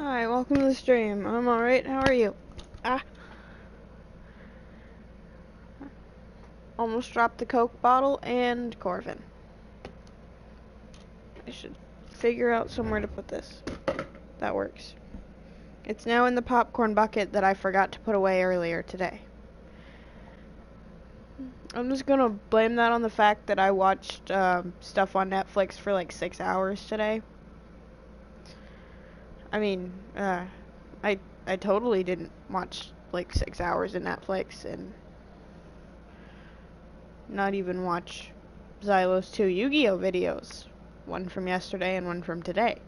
Hi, welcome to the stream. I'm alright, how are you? Ah, almost dropped the Coke bottle and Corvin. I should figure out somewhere to put this. That works. It's now in the popcorn bucket that I forgot to put away earlier today. I'm just gonna blame that on the fact that I watched stuff on Netflix for like 6 hours today. I mean, I totally didn't watch like 6 hours of Netflix and not even watch Xylos 2 Yu-Gi-Oh videos. One from yesterday and one from today.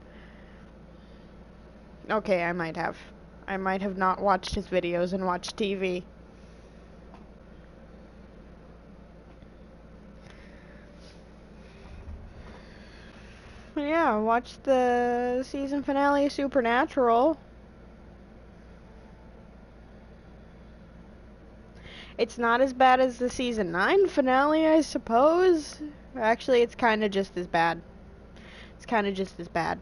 Okay, I might have. I might have not watched his videos and watched TV. Yeah, watched the season finale of Supernatural. It's not as bad as the season 9 finale, I suppose. Actually, it's kind of just as bad. It's kind of just as bad.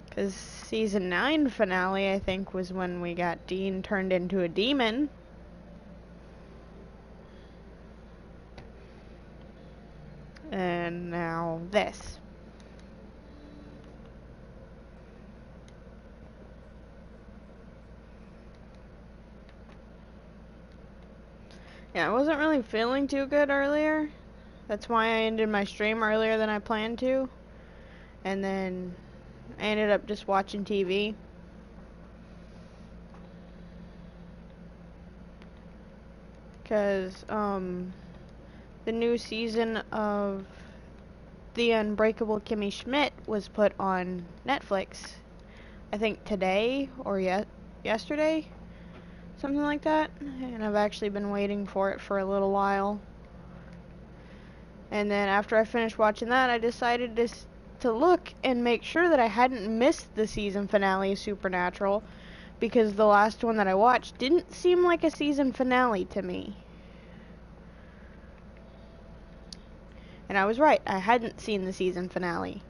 Because season 9 finale, I think, was when we got Dean turned into a demon. And now this. Yeah, I wasn't really feeling too good earlier. That's why I ended my stream earlier than I planned to. And then I ended up just watching TV. Because, the new season of The Unbreakable Kimmy Schmidt was put on Netflix. I think today or yesterday? Something like that. And I've actually been waiting for it for a little while. And then after I finished watching that, I decided to look and make sure that I hadn't missed the season finale of Supernatural, because the last one that I watched didn't seem like a season finale to me. And I was right, I hadn't seen the season finale.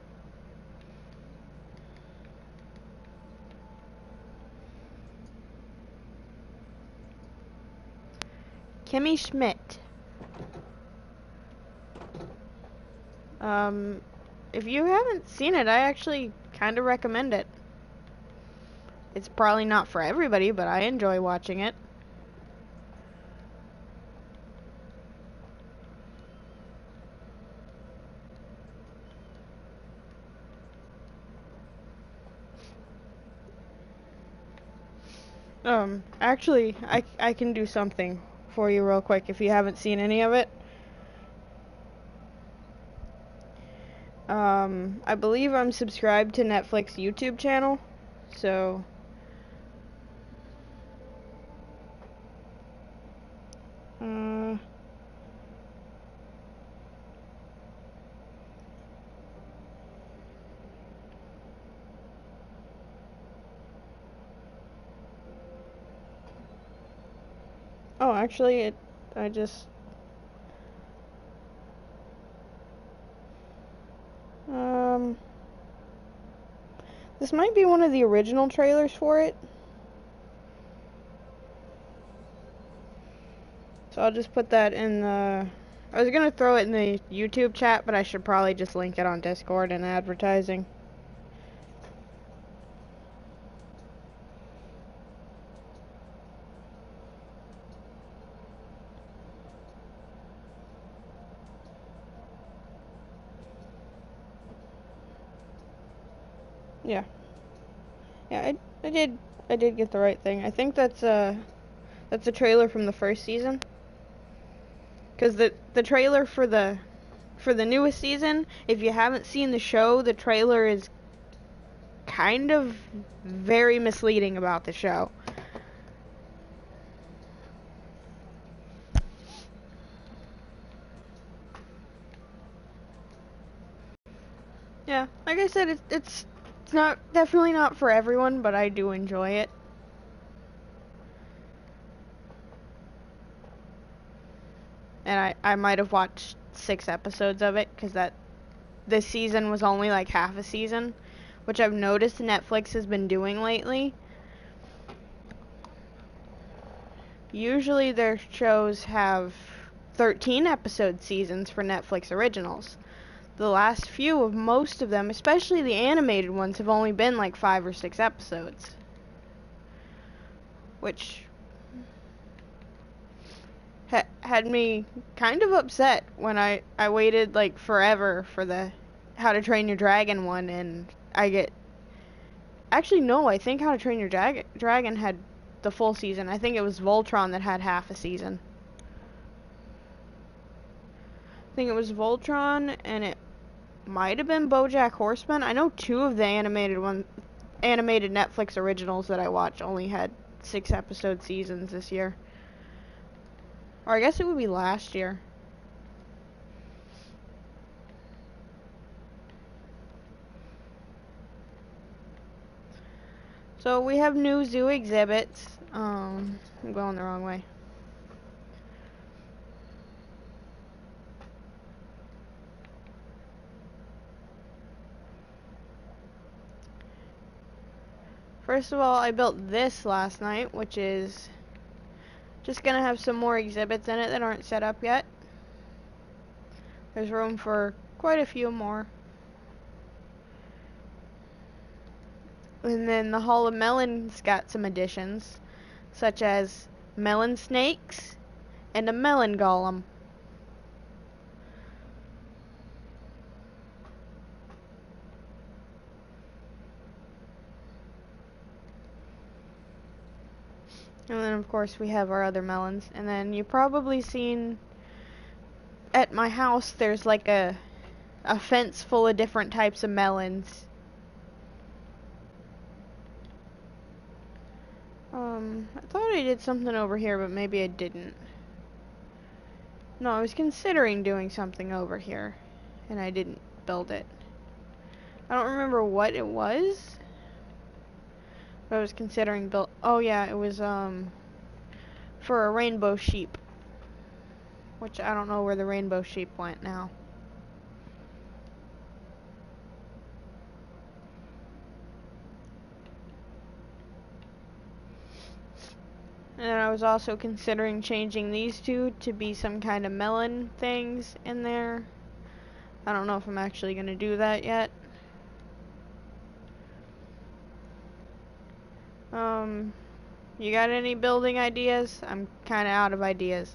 Kimmy Schmidt. If you haven't seen it, I actually kind of recommend it. It's probably not for everybody, but I enjoy watching it. Actually, I can do something for you real quick if you haven't seen any of it. I believe I'm subscribed to Netflix YouTube channel, so... Oh, actually, I just... This might be one of the original trailers for it. So I'll just put that in the... I was gonna throw it in the YouTube chat, but I should probably just link it on Discord and advertising. Yeah. Yeah, I did get the right thing. I think that's a trailer from the first season. Cause the trailer for the newest season, if you haven't seen the show, the trailer is kind of very misleading about the show. Yeah, like I said, it's definitely not for everyone, but I do enjoy it. And I might have watched 6 episodes of it, because this season was only like half a season, which I've noticed Netflix has been doing lately. Usually their shows have 13 episode seasons for Netflix originals. The last few of most of them, especially the animated ones, have only been like 5 or 6 episodes. Which had me kind of upset when I waited like forever for the How to Train Your Dragon one, and actually no, I think How to Train Your Dragon had the full season. I think it was Voltron that had half a season. I think it was Voltron, and it might have been BoJack Horseman. I know 2 of the animated Netflix originals that I watched only had 6 episode seasons this year. Or I guess it would be last year. So we have new zoo exhibits. I'm going the wrong way. First of all, I built this last night, which is just gonna have some more exhibits in it that aren't set up yet. There's room for quite a few more. And then the Hall of Melon's got some additions, such as melon snakes and a melon golem. And then of course we have our other melons. And then you've probably seen at my house there's like a fence full of different types of melons. I thought I did something over here, but maybe I didn't. No, I was considering doing something over here, and I didn't build it. I don't remember what it was, but I was considering oh yeah, it was, for a rainbow sheep. Which I don't know where the rainbow sheep went now. And I was also considering changing these 2 to be some kind of melon things in there. I don't know if I'm actually going to do that yet. You got any building ideas? I'm kind of out of ideas.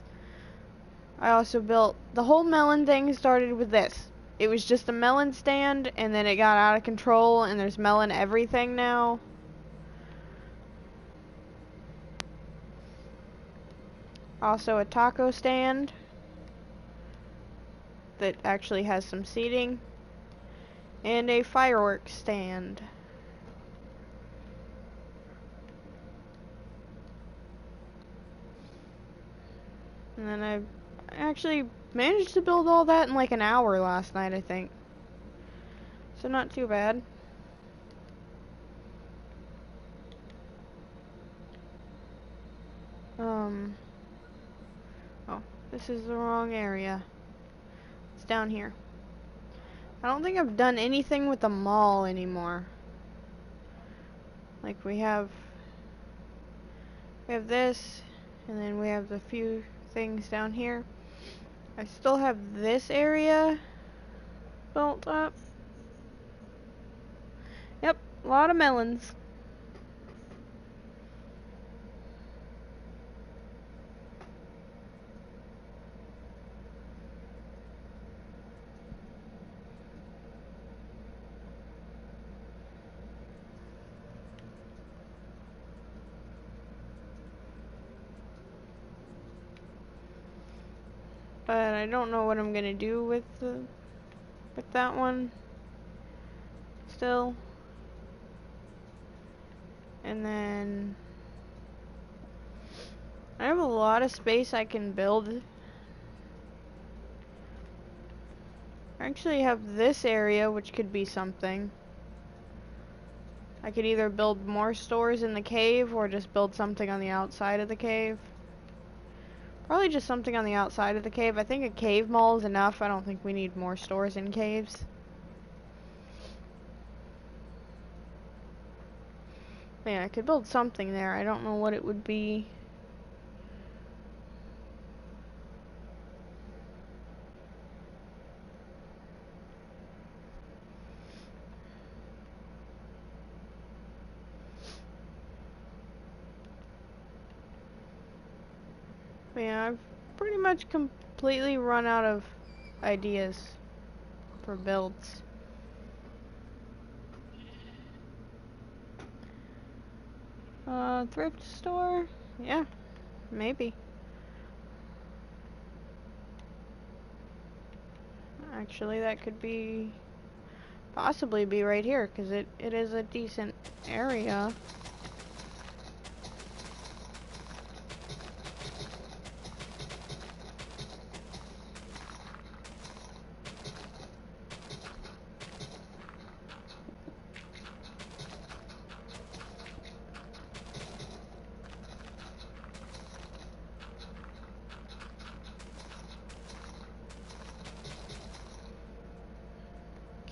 I also built, the whole melon thing started with this. It was just a melon stand, and then it got out of control, and there's melon everything now. Also a taco stand that actually has some seating, and a fireworks stand. And then I actually managed to build all that in like an hour last night, I think. So not too bad. Oh, this is the wrong area. It's down here. I don't think I've done anything with the mall anymore. Like we have this, and then we have a few things down here. I still have this area built up. Yep, a lot of melons. But I don't know what I'm gonna do with that one still. And then I have a lot of space I can build. I actually have this area, which could be something. I could either build more stores in the cave or just build something on the outside of the cave. Probably just something on the outside of the cave. I think a cave mall is enough. I don't think we need more stores in caves. Yeah, I could build something there. I don't know what it would be. Yeah, I've pretty much completely run out of ideas for builds. Thrift store? Yeah, maybe. Actually, that could possibly be right here, because it is a decent area.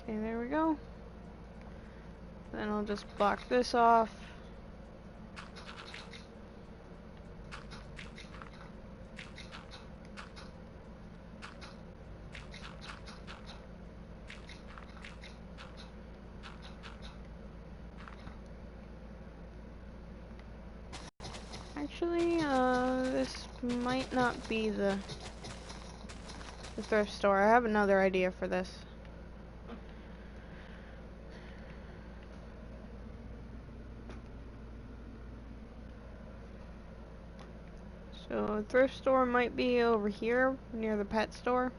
Okay, there we go. Then I'll just block this off. Actually, this might not be the thrift store. I have another idea for this. So, thrift store might be over here, near the pet store.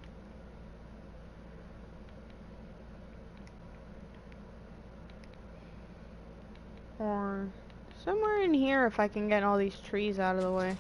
Or somewhere in here if I can get all these trees out of the way.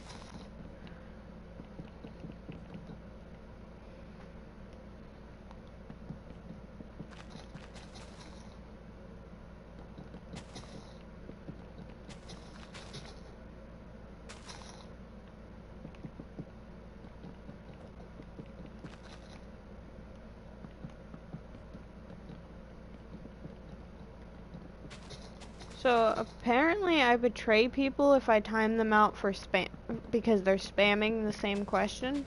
So apparently I betray people if I time them out for spam because they're spamming the same question.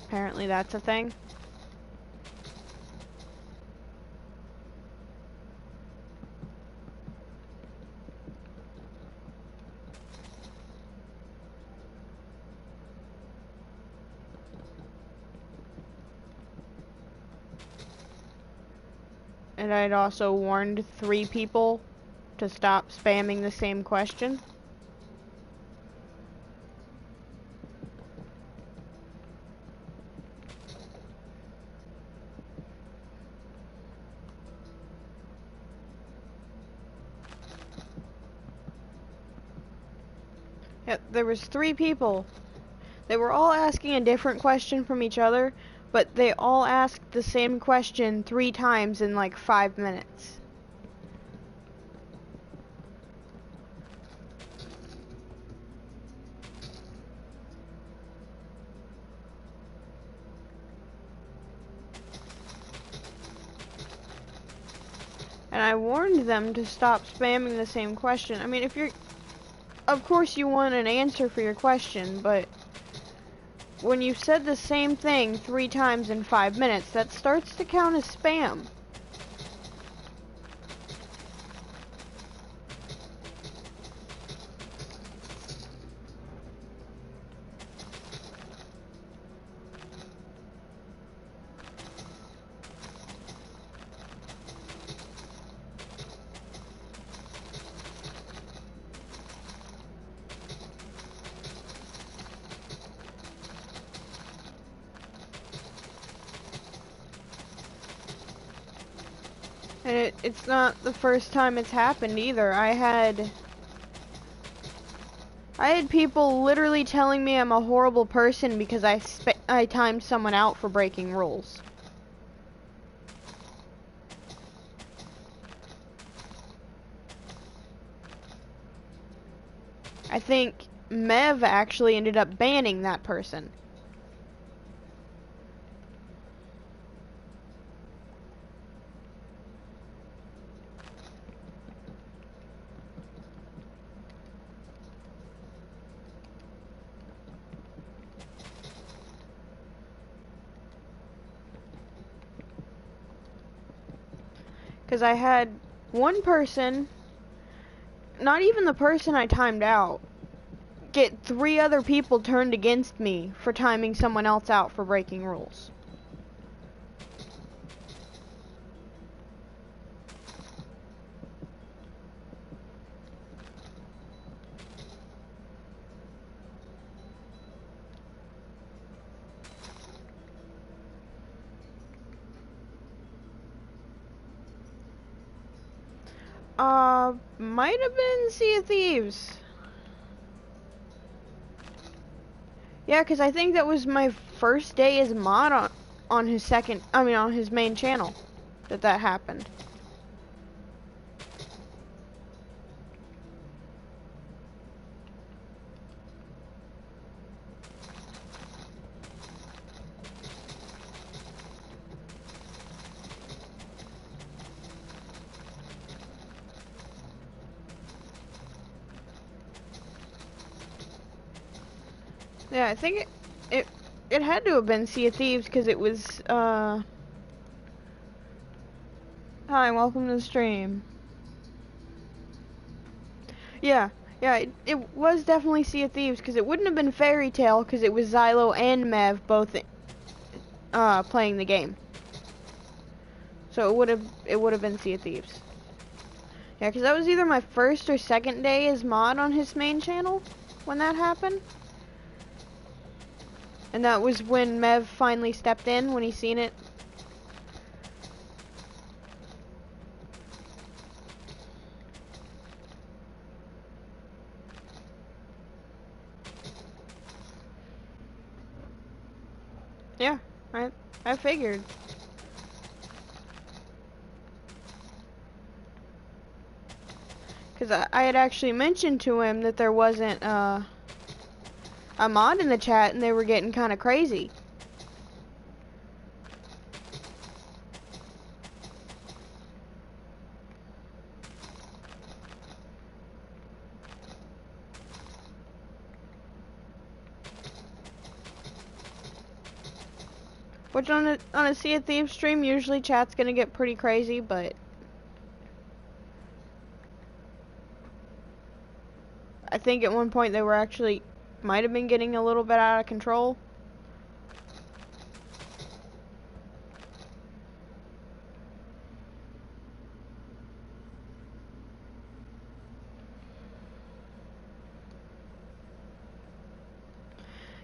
Apparently that's a thing. And I'd also warned 3 people to stop spamming the same question. Yeah, there was 3 people. They were all asking a different question from each other, but they all asked the same question 3 times in like 5 minutes. And I warned them to stop spamming the same question. I mean, if you're... Of course you want an answer for your question, but when you said the same thing 3 times in 5 minutes, that starts to count as spam. And it's not the first time it's happened either. I had people literally telling me I'm a horrible person because I timed someone out for breaking rules. I think Mev actually ended up banning that person. Because I had one person, not even the person I timed out, get 3 other people turned against me for timing someone else out for breaking rules. Might have been Sea of Thieves. Yeah, because I think that was my first day as mod on his on his main channel that happened. Yeah, I think it had to have been Sea of Thieves because it was hi, welcome to the stream. Yeah, it was definitely Sea of Thieves because it wouldn't have been Fairy Tale because it was Xylo and Mev both playing the game. So it would have been Sea of Thieves. Yeah, because that was either my first or second day as mod on his main channel when that happened. And that was when Mev finally stepped in when he seen it. Yeah, I figured. Because I had actually mentioned to him that there wasn't a mod in the chat and they were getting kind of crazy. Which on a Sea of Thieves stream, usually chat's gonna get pretty crazy, but I think at one point they were actually might have been getting a little bit out of control.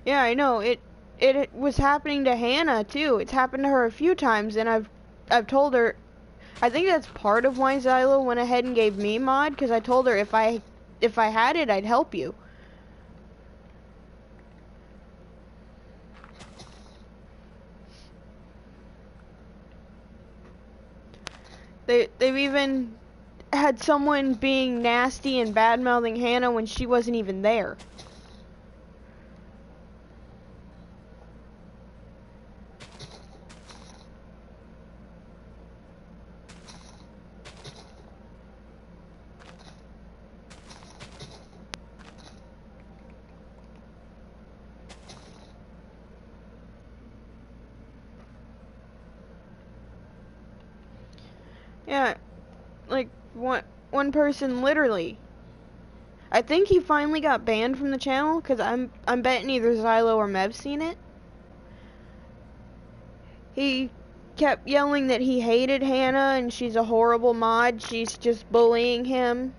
Yeah, I know. It was happening to Hannah too. It's happened to her a few times, and I've told her. I think that's part of why Xylo went ahead and gave me mod, because I told her if I had it, I'd help you. They've even had someone being nasty and bad-mouthing Hannah when she wasn't even there. Yeah, like one person literally. I think he finally got banned from the channel because I'm betting either Xylo or Mev's seen it. He kept yelling that he hated Hannah and she's a horrible mod. She's just bullying him.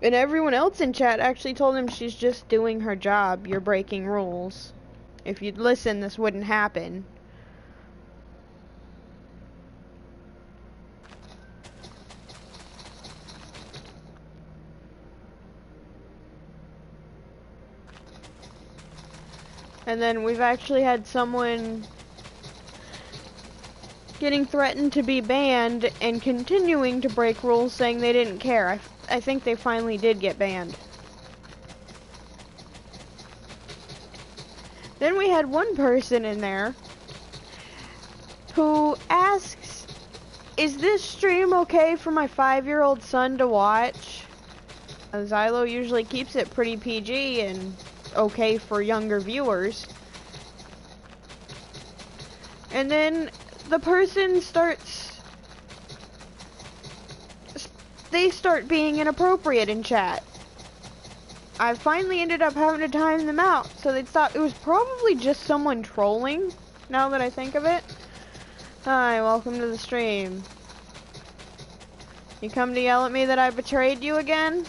And everyone else in chat actually told him she's just doing her job. You're breaking rules. If you'd listen, this wouldn't happen. And then we've actually had someone getting threatened to be banned and continuing to break rules saying they didn't care. I think they finally did get banned. Then we had one person in there who asks, "Is this stream okay for my 5-year-old son to watch?" Xylo usually keeps it pretty PG and okay for younger viewers. And then the person they start being inappropriate in chat. I finally ended up having to time them out, so they thought it was probably just someone trolling, now that I think of it. Hi, welcome to the stream. You come to yell at me that I betrayed you again?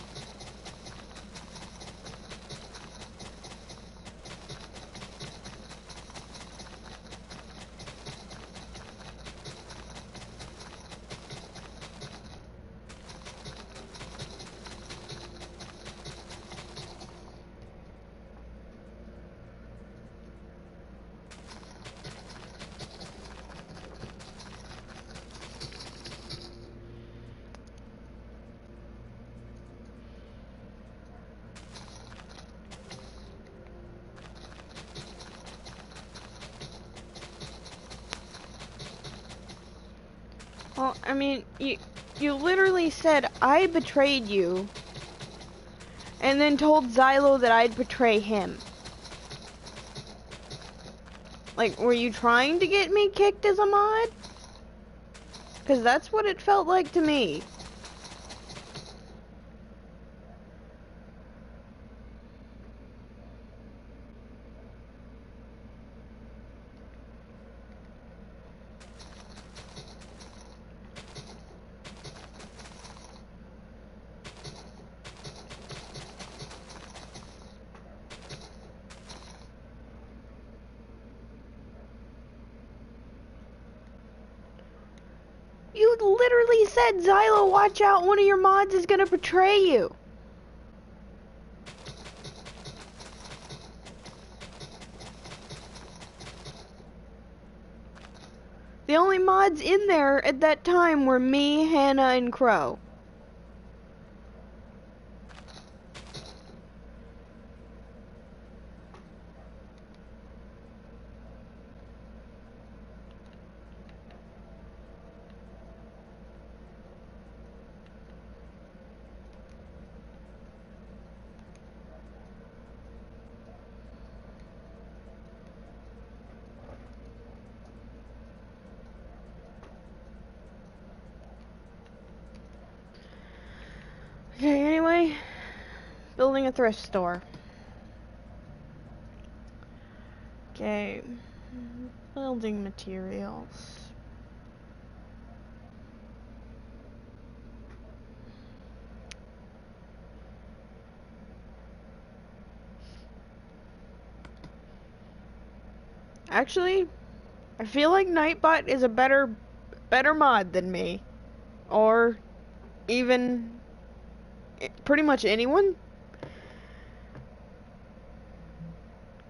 Well, I mean, you literally said I betrayed you, and then told Xylo that I'd betray him. Like, were you trying to get me kicked as a mod? Because that's what it felt like to me. You literally said, "Xylo, watch out, one of your mods is gonna betray you." The only mods in there at that time were me, Hannah, and Crow. Okay, anyway, building a thrift store. Okay, building materials. Actually, I feel like Nightbot is a better mod than me. Or even pretty much anyone.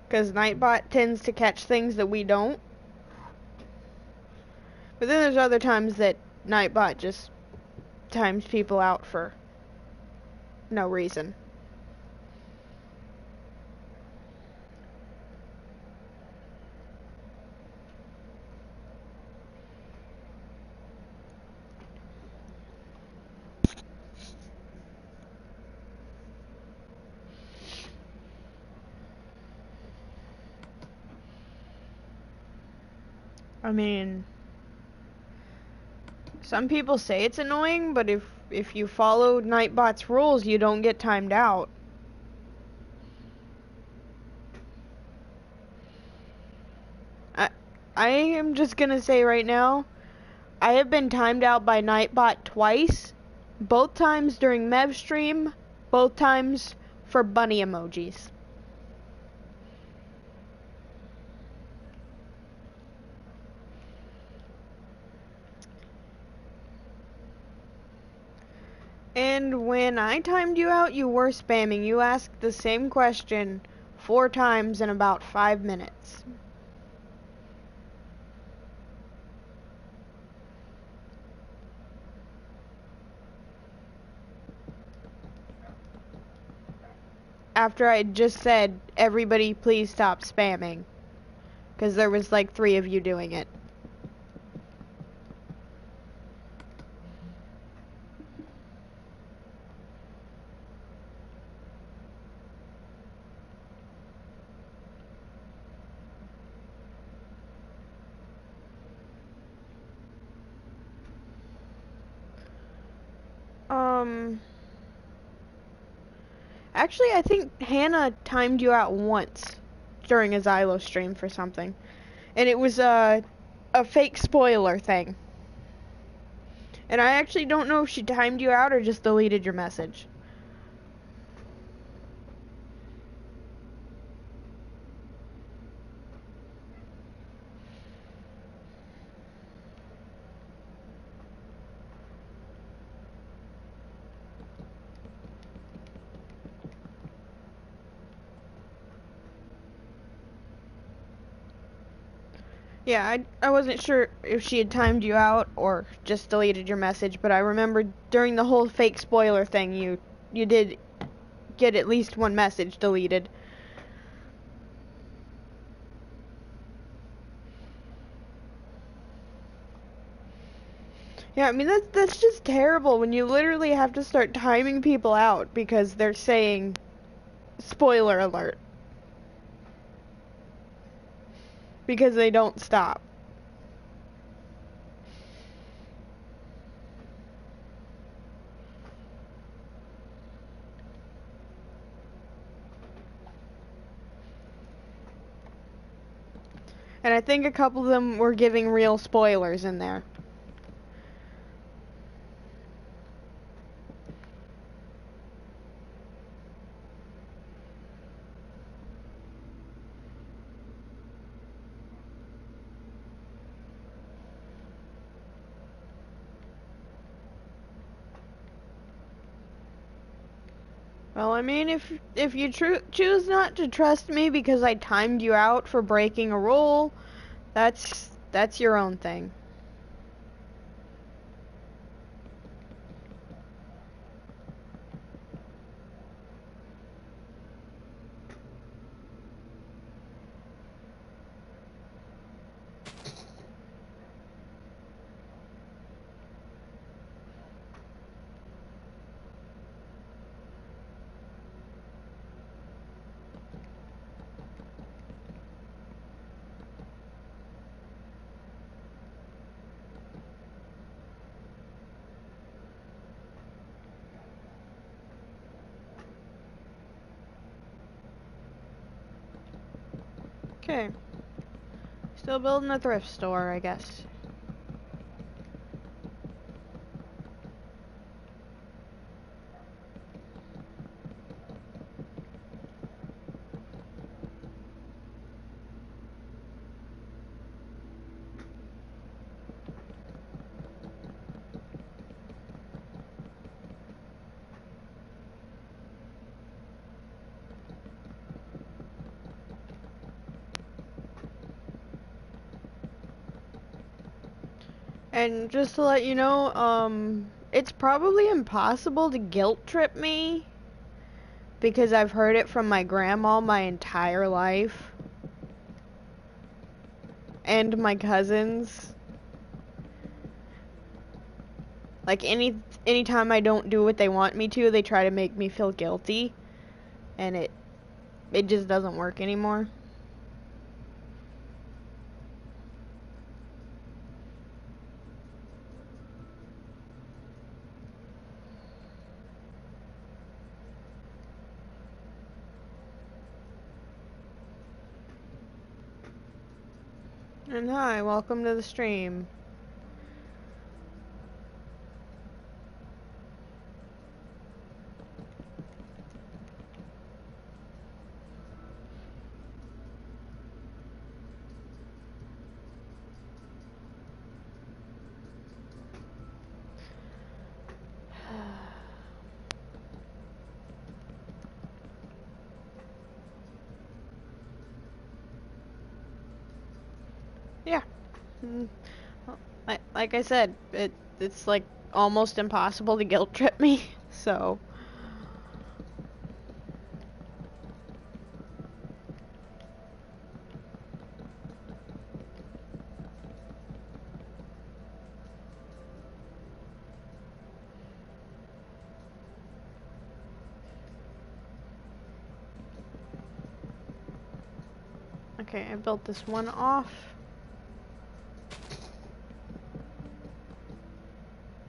Because Nightbot tends to catch things that we don't. But then there's other times that Nightbot just times people out for no reason. I mean, some people say it's annoying, but if you follow Nightbot's rules, you don't get timed out. I am just gonna say right now, I have been timed out by Nightbot twice, both times during Mev stream, both times for bunny emojis. And when I timed you out, you were spamming. You asked the same question 4 times in about 5 minutes. after I just said, everybody please stop spamming. Because there was like 3 of you doing it. Actually, I think Hannah timed you out once during a Xylo stream for something. And it was a fake spoiler thing. And I actually don't know if she timed you out or just deleted your message. Yeah, I wasn't sure if she had timed you out or just deleted your message, but I remember during the whole fake spoiler thing, you did get at least one message deleted. Yeah, I mean that's just terrible when you literally have to start timing people out because they're saying spoiler alert. Because they don't stop. And I think a couple of them were giving real spoilers in there. Well, I mean, if you choose not to trust me because I timed you out for breaking a rule, that's your own thing. Okay. Still building a thrift store, I guess. And just to let you know, it's probably impossible to guilt trip me because I've heard it from my grandma my entire life and my cousins. Like anytime I don't do what they want me to, they try to make me feel guilty, and it just doesn't work anymore. And hi, welcome to the stream. Yeah. Like I said, it's like almost impossible to guilt trip me, so. Okay, I built this one off.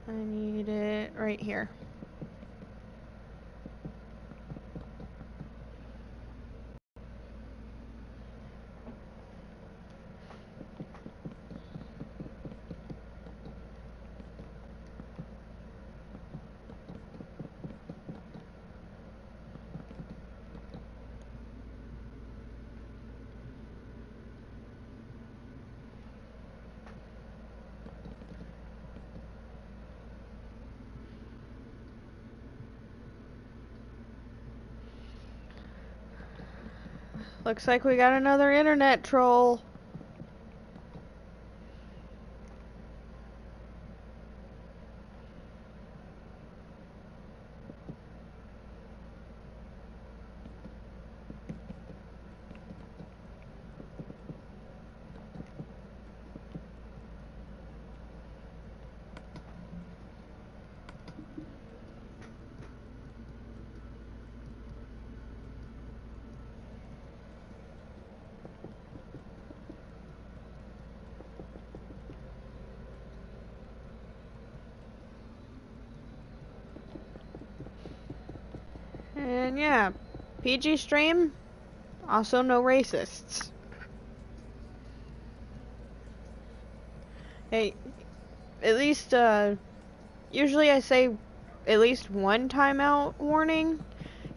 I need it right here. Looks like we got another internet troll. And yeah, PG stream, also no racists. Hey, at least, usually I say at least one timeout warning.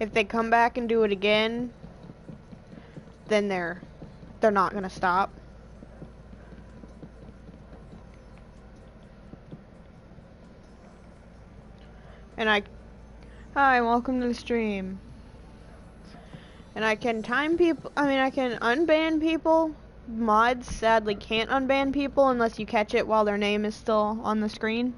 If they come back and do it again, then they're not gonna stop. And hi, welcome to the stream. And I can time people, I can unban people. Mods sadly can't unban people unless you catch it while their name is still on the screen.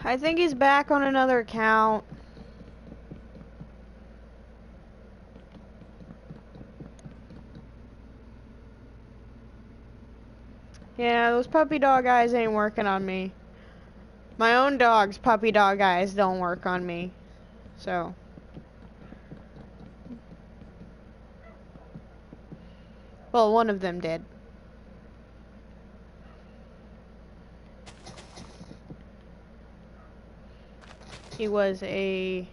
I think he's back on another account. Yeah, those puppy dog eyes ain't working on me. My own dog's puppy dog eyes don't work on me. So. Well, one of them did. He was a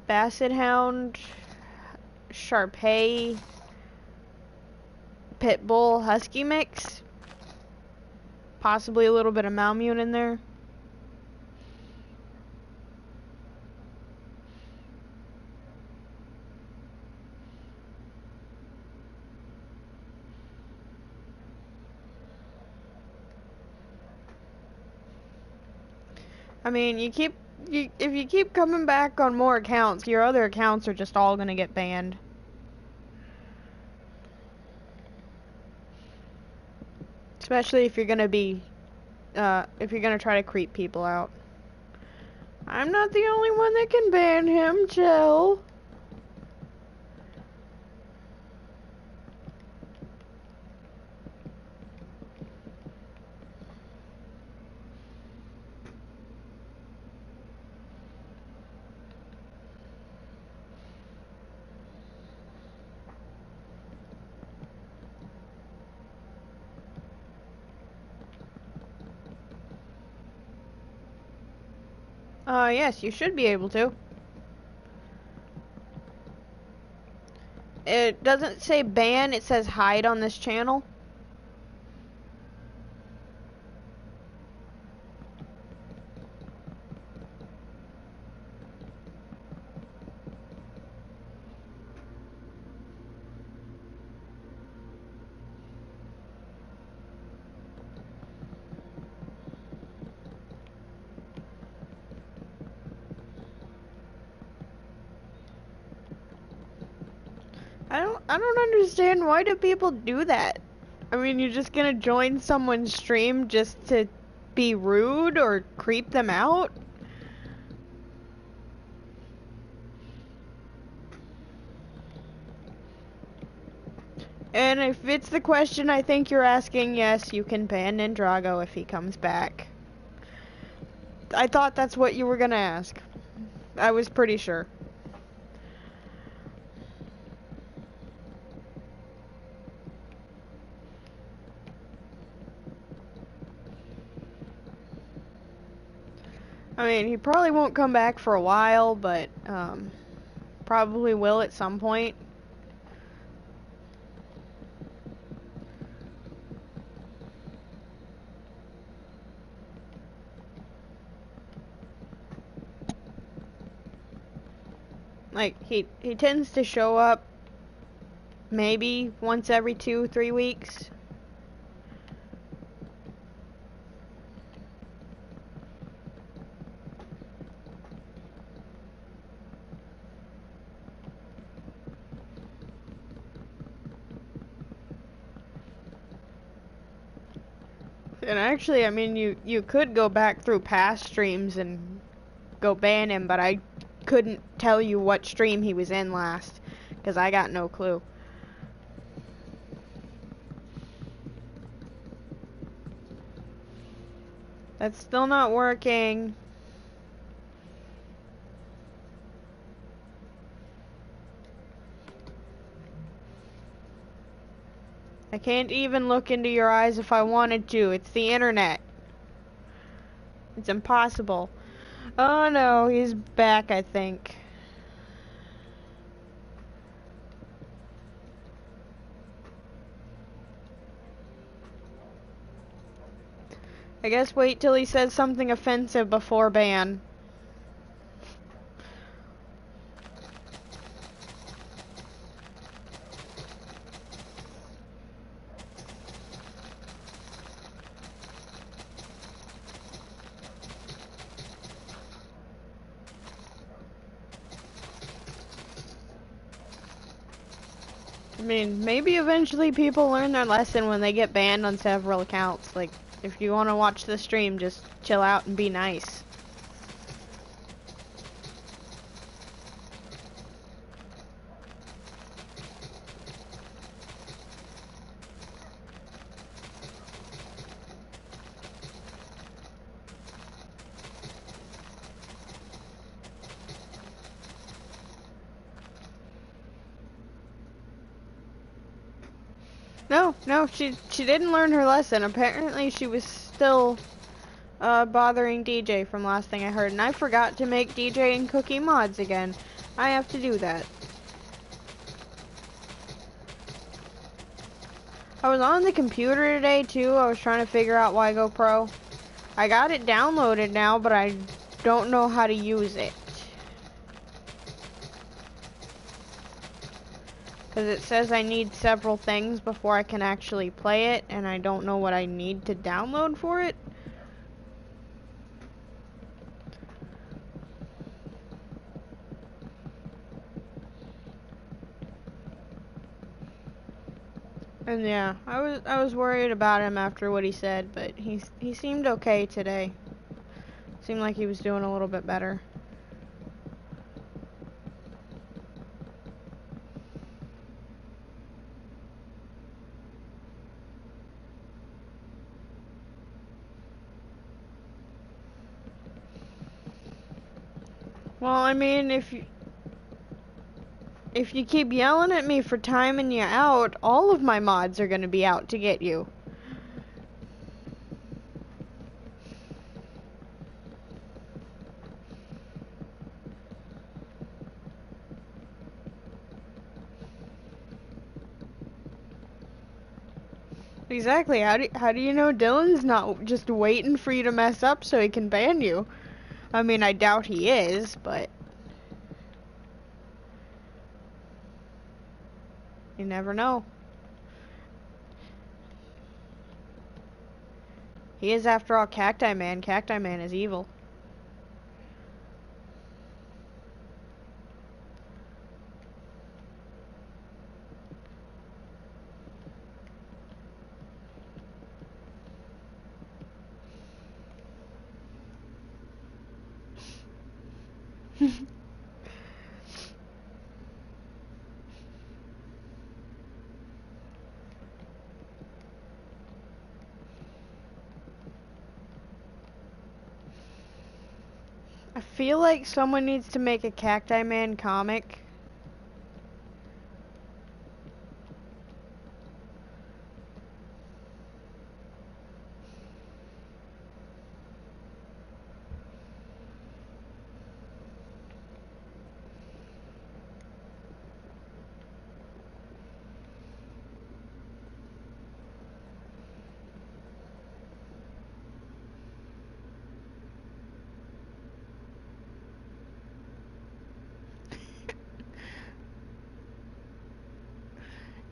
Basset Hound, Shar-Pei, Pit Bull, Husky mix. Possibly a little bit of Malamute in there. I mean, if you keep coming back on more accounts, your other accounts are just all gonna get banned. Especially if you're gonna be, if you're gonna try to creep people out. I'm not the only one that can ban him, Jill. Yes, you should be able to. It doesn't say ban, it says hide on this channel. I don't understand, why do people do that? I mean, you're just gonna join someone's stream just to be rude or creep them out? And if it's the question I think you're asking, yes, you can ban Ninjago if he comes back. I thought that's what you were gonna ask. I was pretty sure. I mean, he probably won't come back for a while, but, probably will at some point. Like, he tends to show up maybe once every 2-3 weeks. And actually, I mean, you could go back through past streams and go ban him, but I couldn't tell you what stream he was in last, because I got no clue. That's still not working. I can't even look into your eyes if I wanted to. It's the internet. It's impossible. Oh no, he's back, I think. I guess wait till he says something offensive before ban. I mean, maybe eventually people learn their lesson when they get banned on several accounts. Like, if you want to watch the stream, just chill out and be nice. No, she didn't learn her lesson. Apparently she was still bothering DJ from last thing I heard, and I forgot to make DJ and Cookie mods again. I have to do that. I was on the computer today too. I was trying to figure out Wygo Pro. I got it downloaded now, but I don't know how to use it. Because it says I need several things before I can actually play it, and I don't know what I need to download for it. And yeah, I was worried about him after what he said, but he seemed okay today. Seemed like he was doing a little bit better. Well, I mean, if you keep yelling at me for timing you out, all of my mods are gonna be out to get you. Exactly. How do you know Dylan's not just waiting for you to mess up so he can ban you? I mean, I doubt he is, but you never know. He is, after all, Cacti Man. Cacti Man is evil. feel like someone needs to make a Cacti Man comic.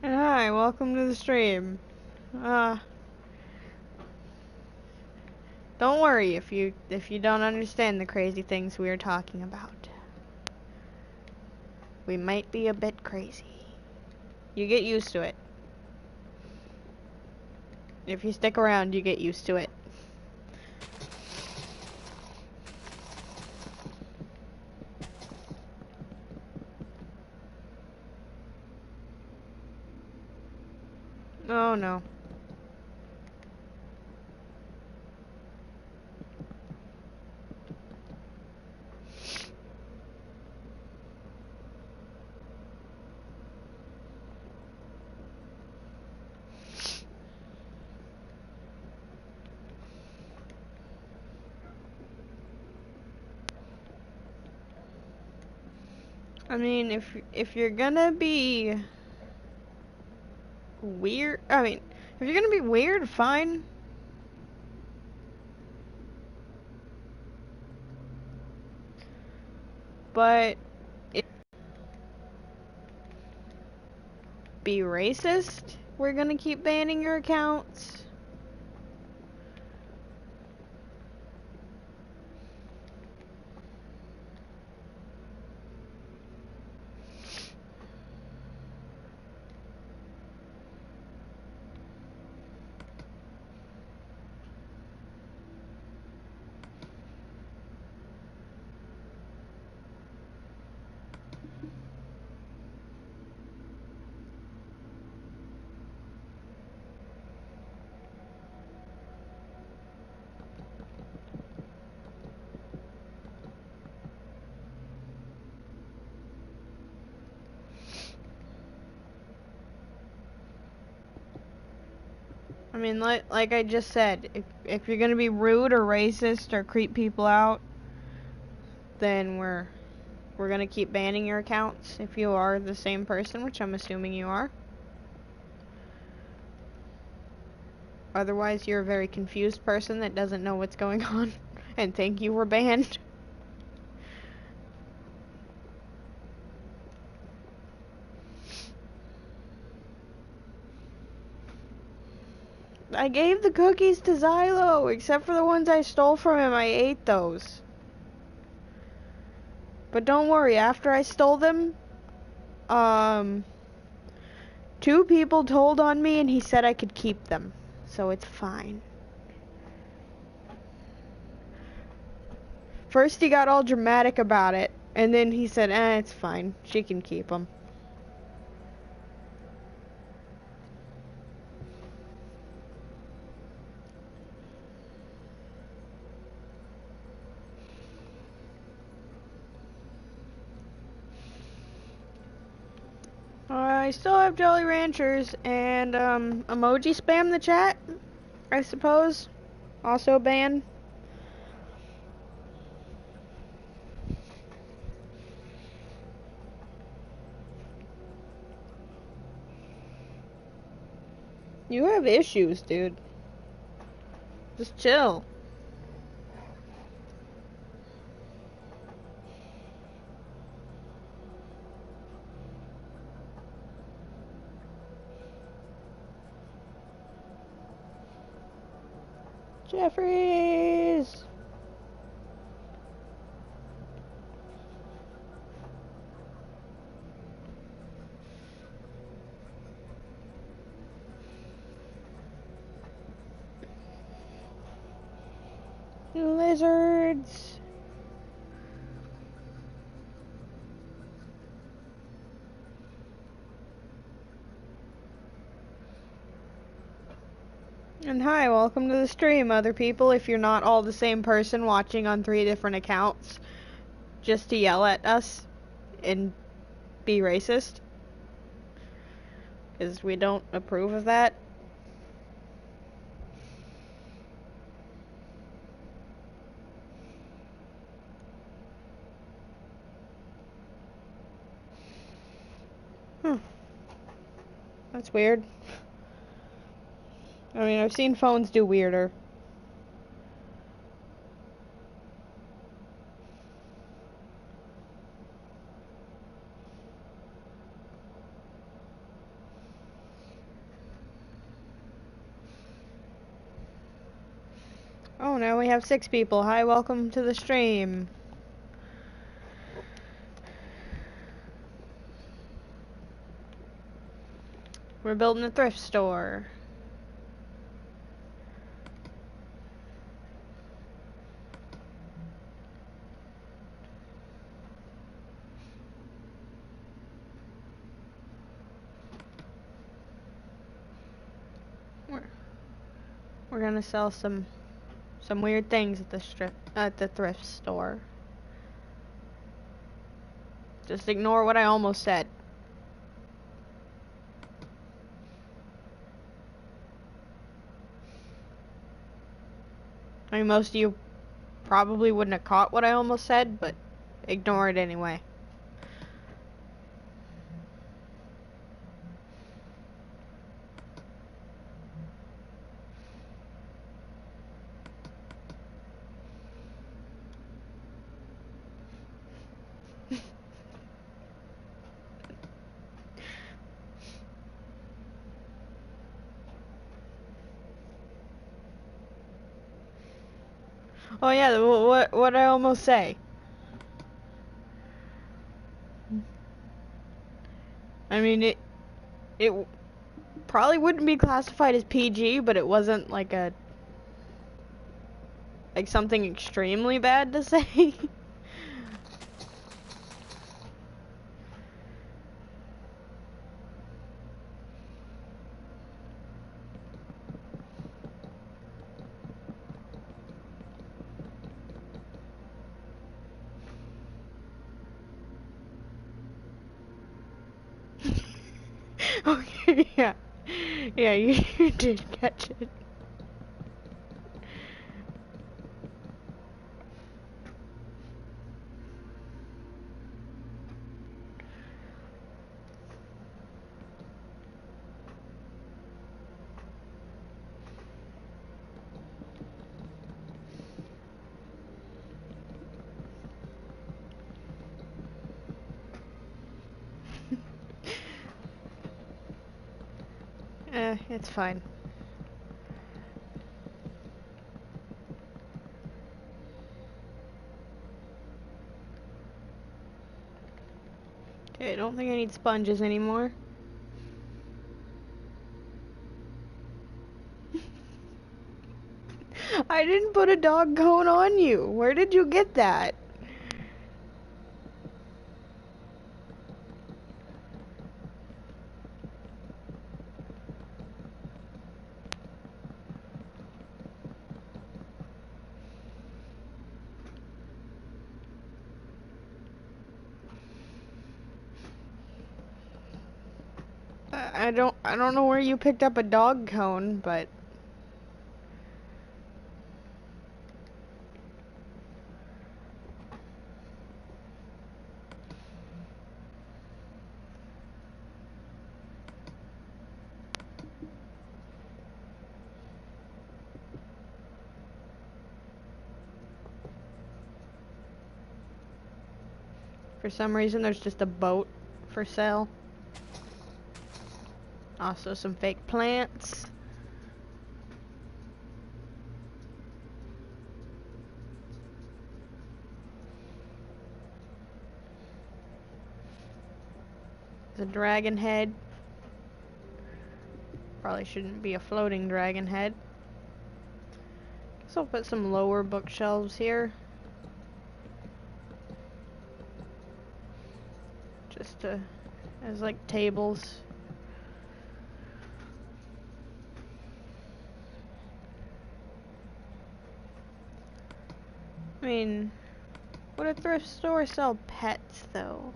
And hi, welcome to the stream. Don't worry if you don't understand the crazy things we are talking about. We might be a bit crazy. You get used to it. If you stick around, you get used to it. Oh no. I mean, if you're gonna be weird, if you're gonna be weird, fine. But if be racist, we're gonna keep banning your accounts. I mean, like I just said, if you're gonna be rude or racist or creep people out, then we're gonna keep banning your accounts if you are the same person, which I'm assuming you are. Otherwise, you're a very confused person that doesn't know what's going on and think you were banned. I gave the cookies to Xylo, except for the ones I stole from him. I ate those. But don't worry, after I stole them, 2 people told on me and he said I could keep them. So it's fine. First he got all dramatic about it, and then he said, it's fine. She can keep them. I still have Jolly Ranchers, and, emoji spam the chat, I suppose. Also banned. You have issues, dude. Just chill. Jeffries! Lizards! And hi, welcome to the stream, other people. If you're not all the same person watching on 3 different accounts, just to yell at us and be racist. Because we don't approve of that. That's weird. I mean, I've seen phones do weirder. Oh, now we have 6 people. Hi, welcome to the stream. We're building a thrift store. We're gonna sell some weird things at the thrift store. Just ignore what I almost said. I mean, most of you probably wouldn't have caught what I almost said, but ignore it anyway. Oh yeah, what I almost say? I mean, it probably wouldn't be classified as PG, but it wasn't like something extremely bad to say. Okay, yeah. Yeah, you did catch it. It's fine. Okay, I don't think I need sponges anymore. I didn't put a dog cone on you. Where did you get that? I don't know where you picked up a dog cone, but for some reason there's just a boat for sale. Also some fake plants. There's a dragon head. Probably shouldn't be a floating dragon head. Guess I'll put some lower bookshelves here. Just to, as like tables. I mean, Would a thrift store sell pets, though?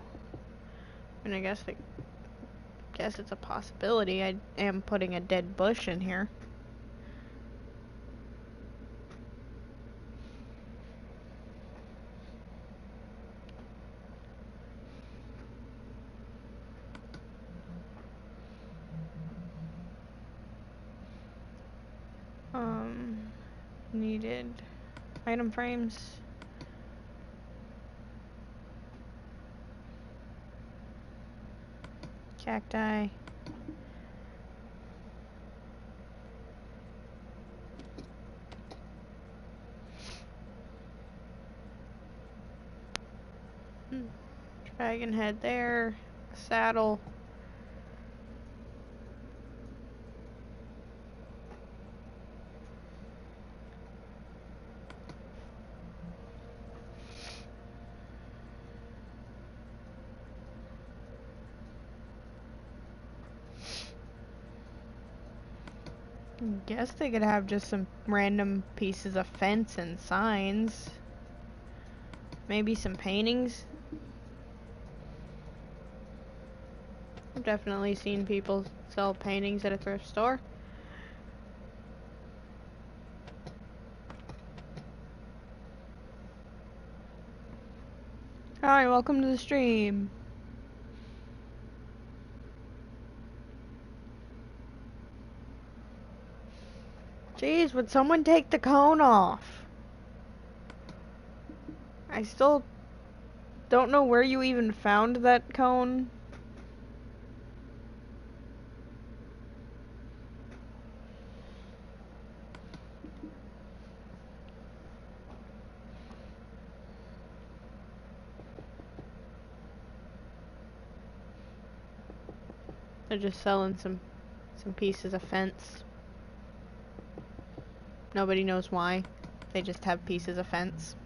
I mean, I guess it's a possibility. I am putting a dead bush in here. Needed item frames. Cacti. Dragon head there. Saddle. Guess they could have just some random pieces of fence and signs. Maybe some paintings. I've definitely seen people sell paintings at a thrift store. Hi, welcome to the stream. Jeez, would someone take the cone off? I still don't know where you even found that cone. They're just selling some pieces of fence. Nobody knows why. They just have pieces of fence.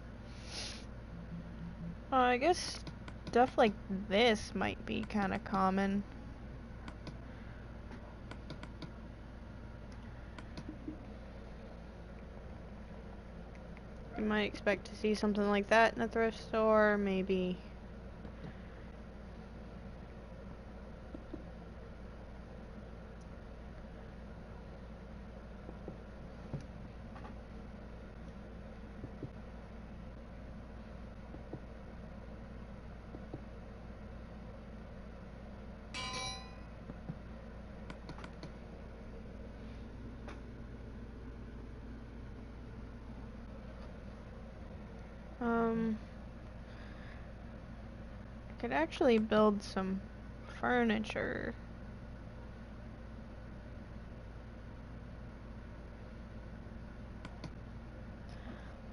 I guess stuff like this might be kind of common. You might expect to see something like that in a thrift store, maybe. I could actually build some furniture.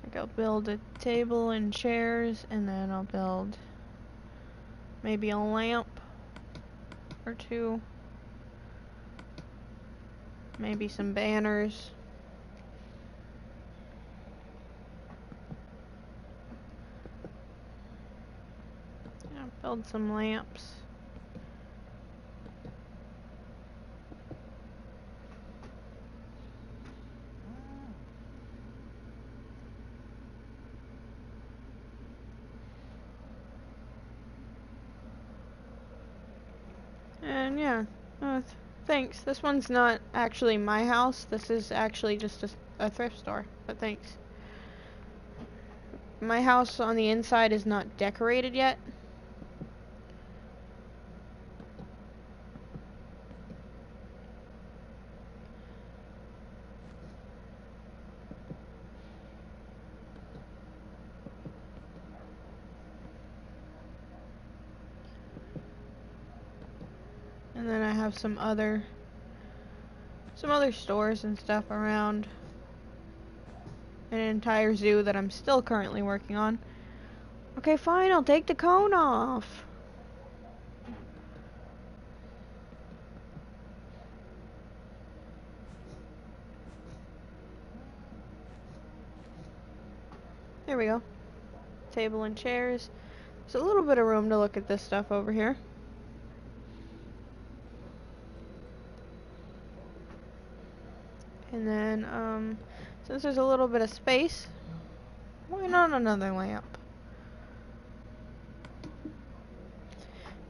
Like I'll build a table and chairs, and then I'll build maybe a lamp or two. Maybe some banners. Yeah, build some lamps. And yeah, thanks. This one's not actually my house. This is actually just a thrift store, but thanks. My house on the inside is not decorated yet. And then I have some other stores and stuff around. An entire zoo that I'm still currently working on. Okay, fine, I'll take the cone off. There we go. Table and chairs. There's a little bit of room to look at this stuff over here. And then, since there's a little bit of space, why not another lamp?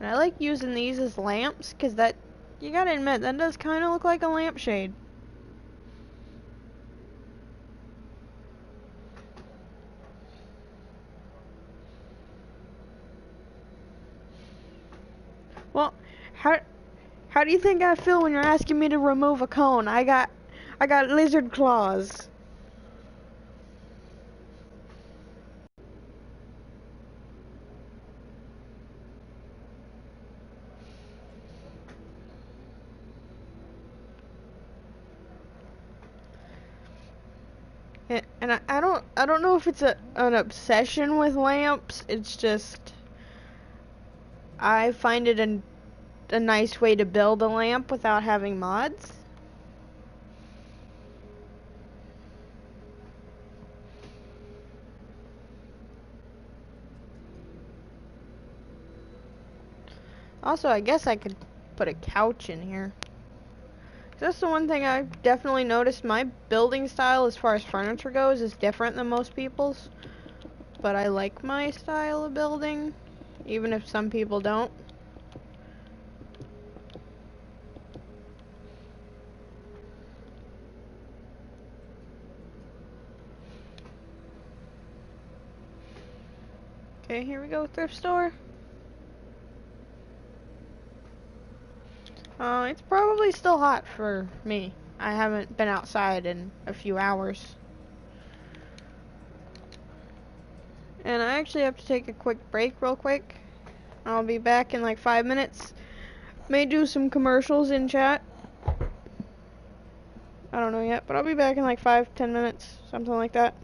And I like using these as lamps, because that, you gotta admit, that does kind of look like a lampshade. Well, how do you think I feel when you're asking me to remove a cone? I got lizard claws. And I don't know if it's an obsession with lamps. It's just I find it a nice way to build a lamp without having mods. Also, I guess I could put a couch in here. That's the one thing I've definitely noticed. My building style as far as furniture goes is different than most people's. But I like my style of building, even if some people don't. Okay, here we go, thrift store. It's probably still hot for me. I haven't been outside in a few hours. And I actually have to take a quick break real quick. I'll be back in like 5 minutes. May do some commercials in chat. I don't know yet, but I'll be back in like 5-10 minutes, something like that.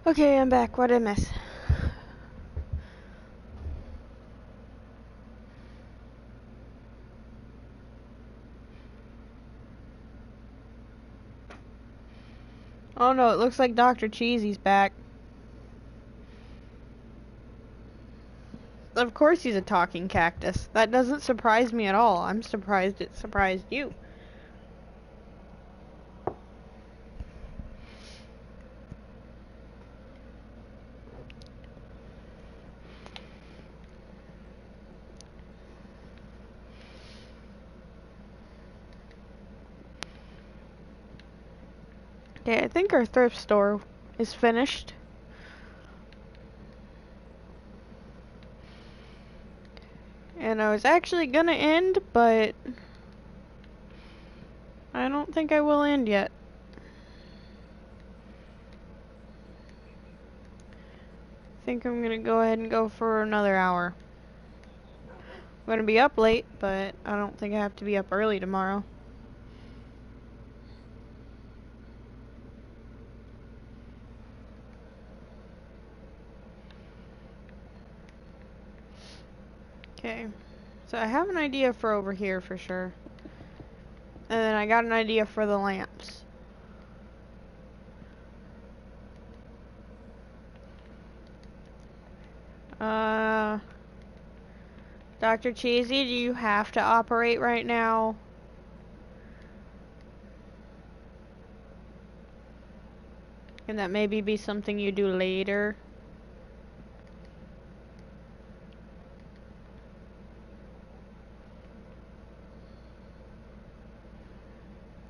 Okay, I'm back. What did I miss? Oh no, it looks like Dr. Cheesy's back. Of course he's a talking cactus. That doesn't surprise me at all. I'm surprised it surprised you. Okay, I think our thrift store is finished. And I was actually gonna end, but I don't think I will end yet. I think I'm gonna go ahead and go for another hour. I'm gonna be up late, but I don't think I have to be up early tomorrow. Okay, so I have an idea for over here for sure. And then I got an idea for the lamps. Dr. Cheesy, do you have to operate right now? Can that maybe be something you do later?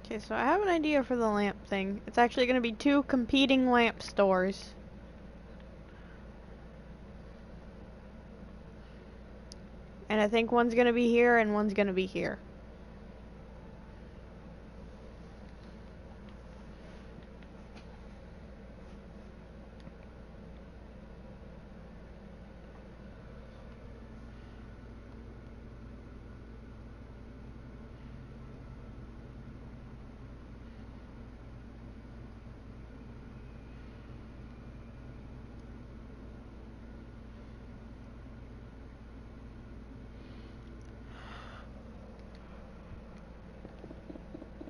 Okay, so I have an idea for the lamp thing. It's actually going to be 2 competing lamp stores. And I think one's going to be here and one's going to be here.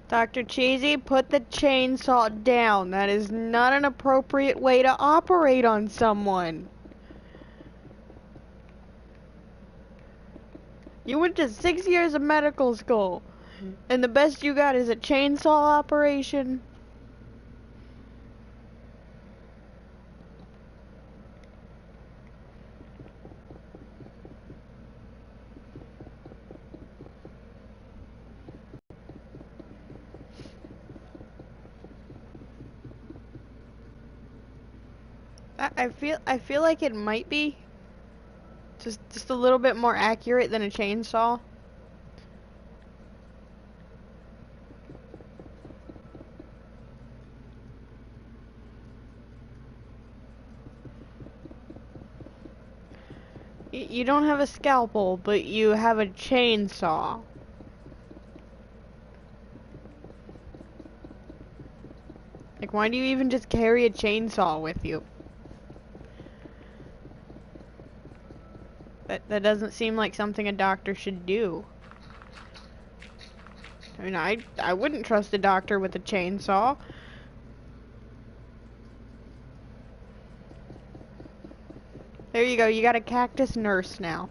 Dr. Cheesy, put the chainsaw down. That is not an appropriate way to operate on someone. You went to 6 years of medical school, and the best you got is a chainsaw operation? I feel like it might be just a little bit more accurate than a chainsaw. You don't have a scalpel, but you have a chainsaw. Like, why do you even just carry a chainsaw with you? That doesn't seem like something a doctor should do. I mean, I wouldn't trust a doctor with a chainsaw. There you go, you got a cactus nurse now.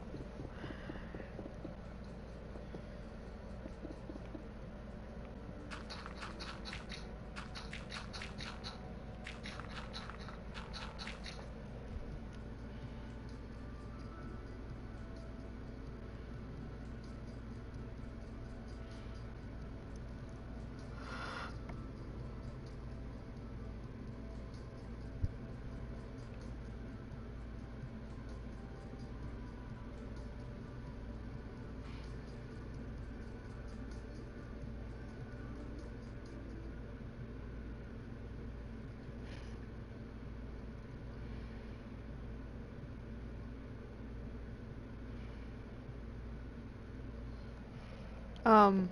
Um,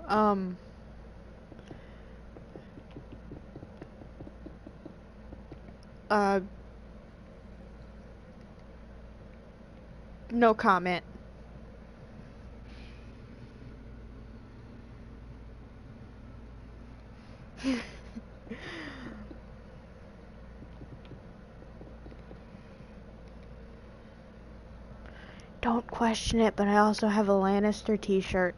um... Uh, no comment. Don't question it, but I also have a Lannister t-shirt.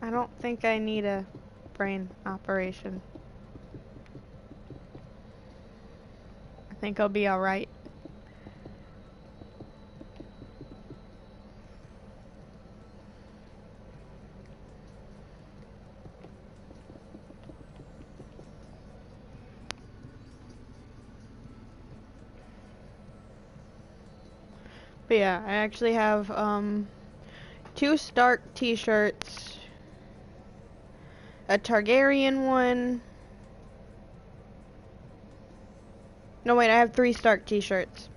I don't think I need a brain operation. I think I'll be alright. But yeah, I actually have, 2 Stark t-shirts, a Targaryen one. No, wait, I have 3 Stark t-shirts.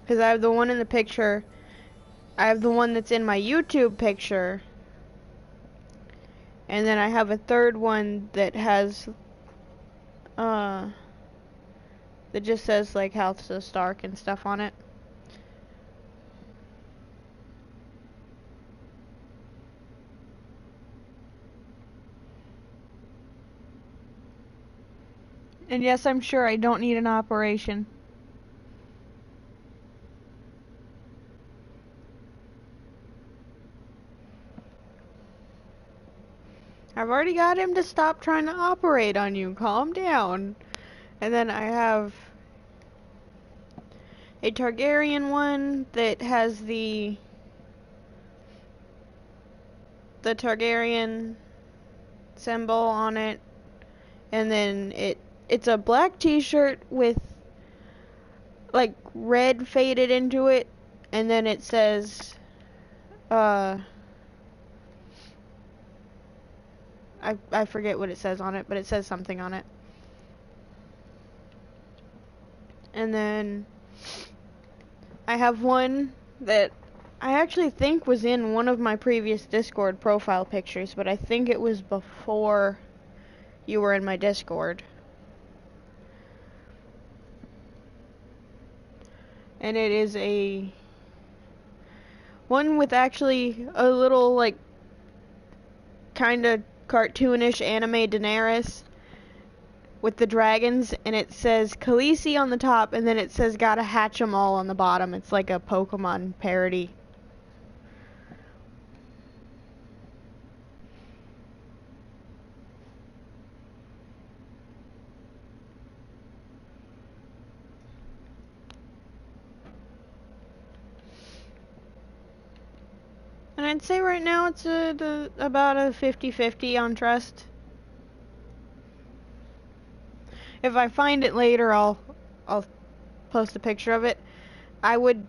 Because I have the one in the picture, I have the one that's in my YouTube picture, and then I have a third one that has, that just says, like, House of Stark and stuff on it. And yes, I'm sure I don't need an operation. I've already got him to stop trying to operate on you. Calm down. And then I have a Targaryen one that has the Targaryen symbol on it. And then it's a black t-shirt with like red faded into it, and then it says I forget what it says on it, but it says something on it. And then I have one that I actually think was in one of my previous Discord profile pictures, but I think it was before you were in my Discord. And it is a one with actually a little, like, kinda cartoonish anime Daenerys with the dragons, and it says Khaleesi on the top, and then it says gotta hatch 'em all on the bottom. It's like a Pokemon parody. And I'd say right now it's about a 50-50 on trust. If I find it later, I'll post a picture of it. I would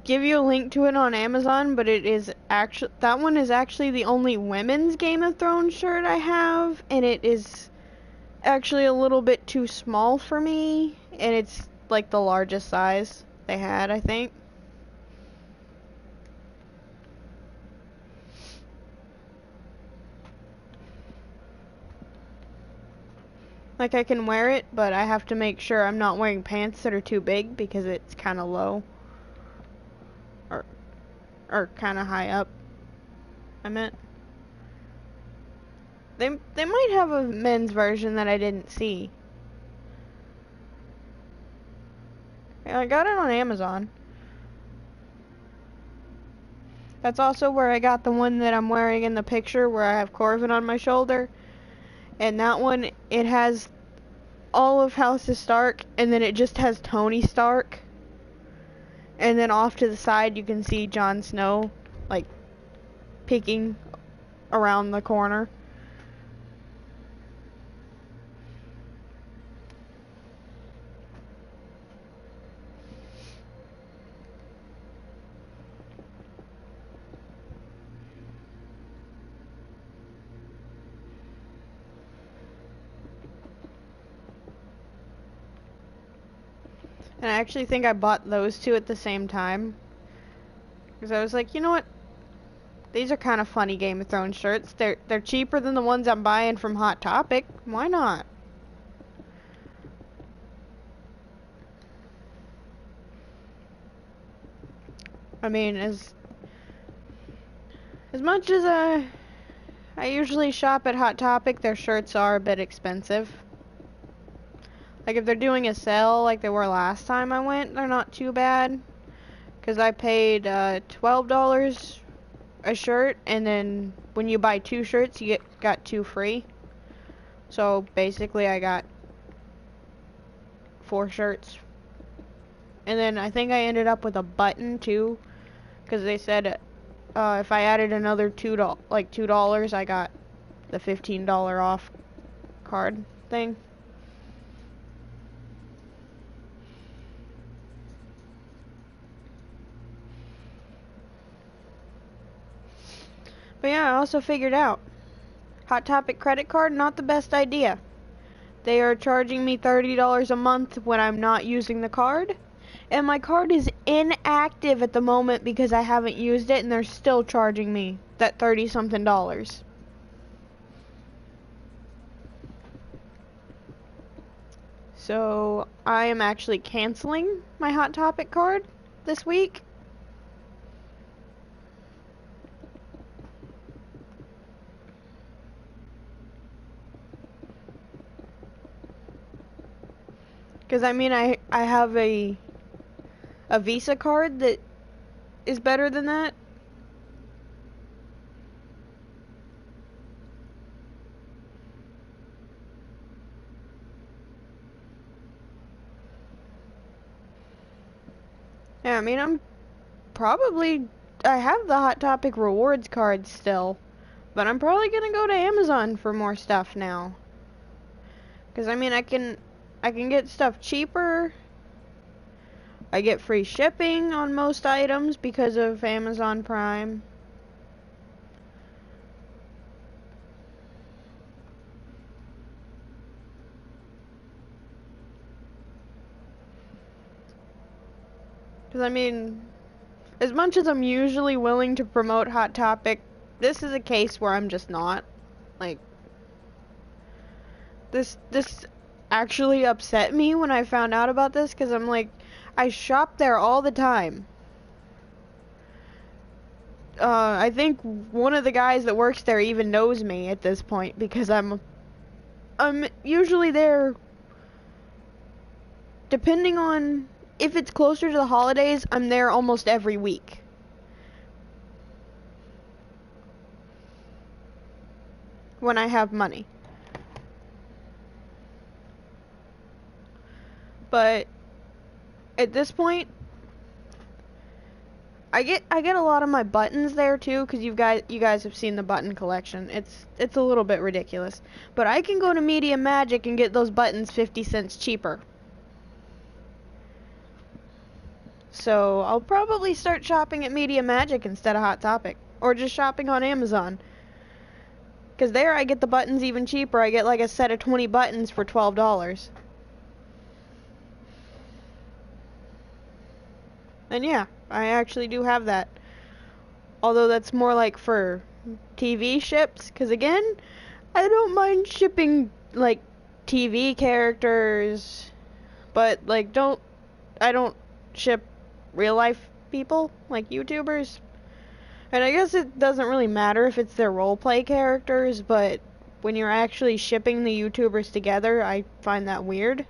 give you a link to it on Amazon, but it is actually, that one is actually the only women's Game of Thrones shirt I have, and it is actually a little bit too small for me, and it's like the largest size they had, I think. Like, I can wear it, but I have to make sure I'm not wearing pants that are too big because it's kind of low. Or kind of high up, I meant. They might have a men's version that I didn't see. Yeah, I got it on Amazon. That's also where I got the one that I'm wearing in the picture where I have Corvin on my shoulder. And that one, it has all of House of Stark, and then it just has Tony Stark. And then off to the side you can see Jon Snow, like, peeking around the corner. And I actually think I bought those two at the same time. Because I was like, you know what? These are kind of funny Game of Thrones shirts. They're cheaper than the ones I'm buying from Hot Topic. Why not? I mean, as much as I usually shop at Hot Topic, their shirts are a bit expensive. Like if they're doing a sale like they were last time I went, they're not too bad. Because I paid $12 a shirt, and then when you buy 2 shirts, you got 2 free. So basically I got 4 shirts. And then I think I ended up with a button too, because they said if I added another $2, I got the $15 off card thing. But yeah, I also figured out Hot Topic credit card, not the best idea. They are charging me $30 a month when I'm not using the card. And my card is inactive at the moment because I haven't used it, and they're still charging me that 30-something dollars. So I am actually canceling my Hot Topic card this week. Because I mean, I have a Visa card that is better than that. Yeah, I mean, I have the Hot Topic rewards card still, but I'm probably gonna go to Amazon for more stuff now. Because I mean, I can get stuff cheaper. I get free shipping on most items because of Amazon Prime. Because I mean, as much as I'm usually willing to promote Hot Topic, this is a case where I'm just not. Like, this actually upset me when I found out about this, because I'm like, I shop there all the time. I think one of the guys that works there even knows me at this point, because I'm usually there, depending on if it's closer to the holidays, I'm there almost every week. When I have money. But at this point, I get a lot of my buttons there too, because you guys have seen the button collection. It's a little bit ridiculous. But I can go to Media Magic and get those buttons 50 cents cheaper. So I'll probably start shopping at Media Magic instead of Hot Topic, or just shopping on Amazon. Because there I get the buttons even cheaper. I get like a set of 20 buttons for $12. And yeah, I actually do have that. Although that's more like for TV ships, because again, I don't mind shipping like TV characters, but like I don't ship real life people like YouTubers. And I guess it doesn't really matter if it's their roleplay characters, but when you're actually shipping the YouTubers together, I find that weird.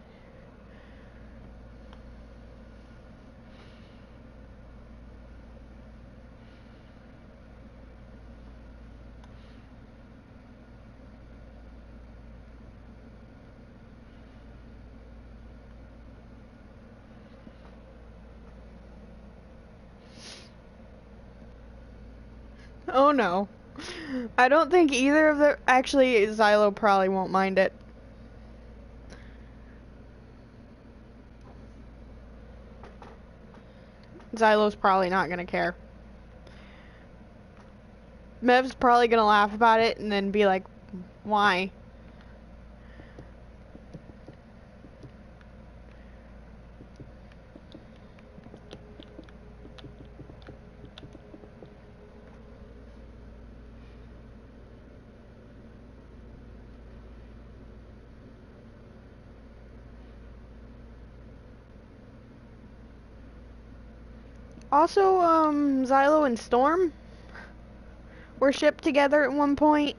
Oh no. I don't think either of them. Actually, Xylo probably won't mind it. Xylo's probably not gonna care. Mev's probably gonna laugh about it and then be like, why? Also, Xylo and Storm were shipped together at one point.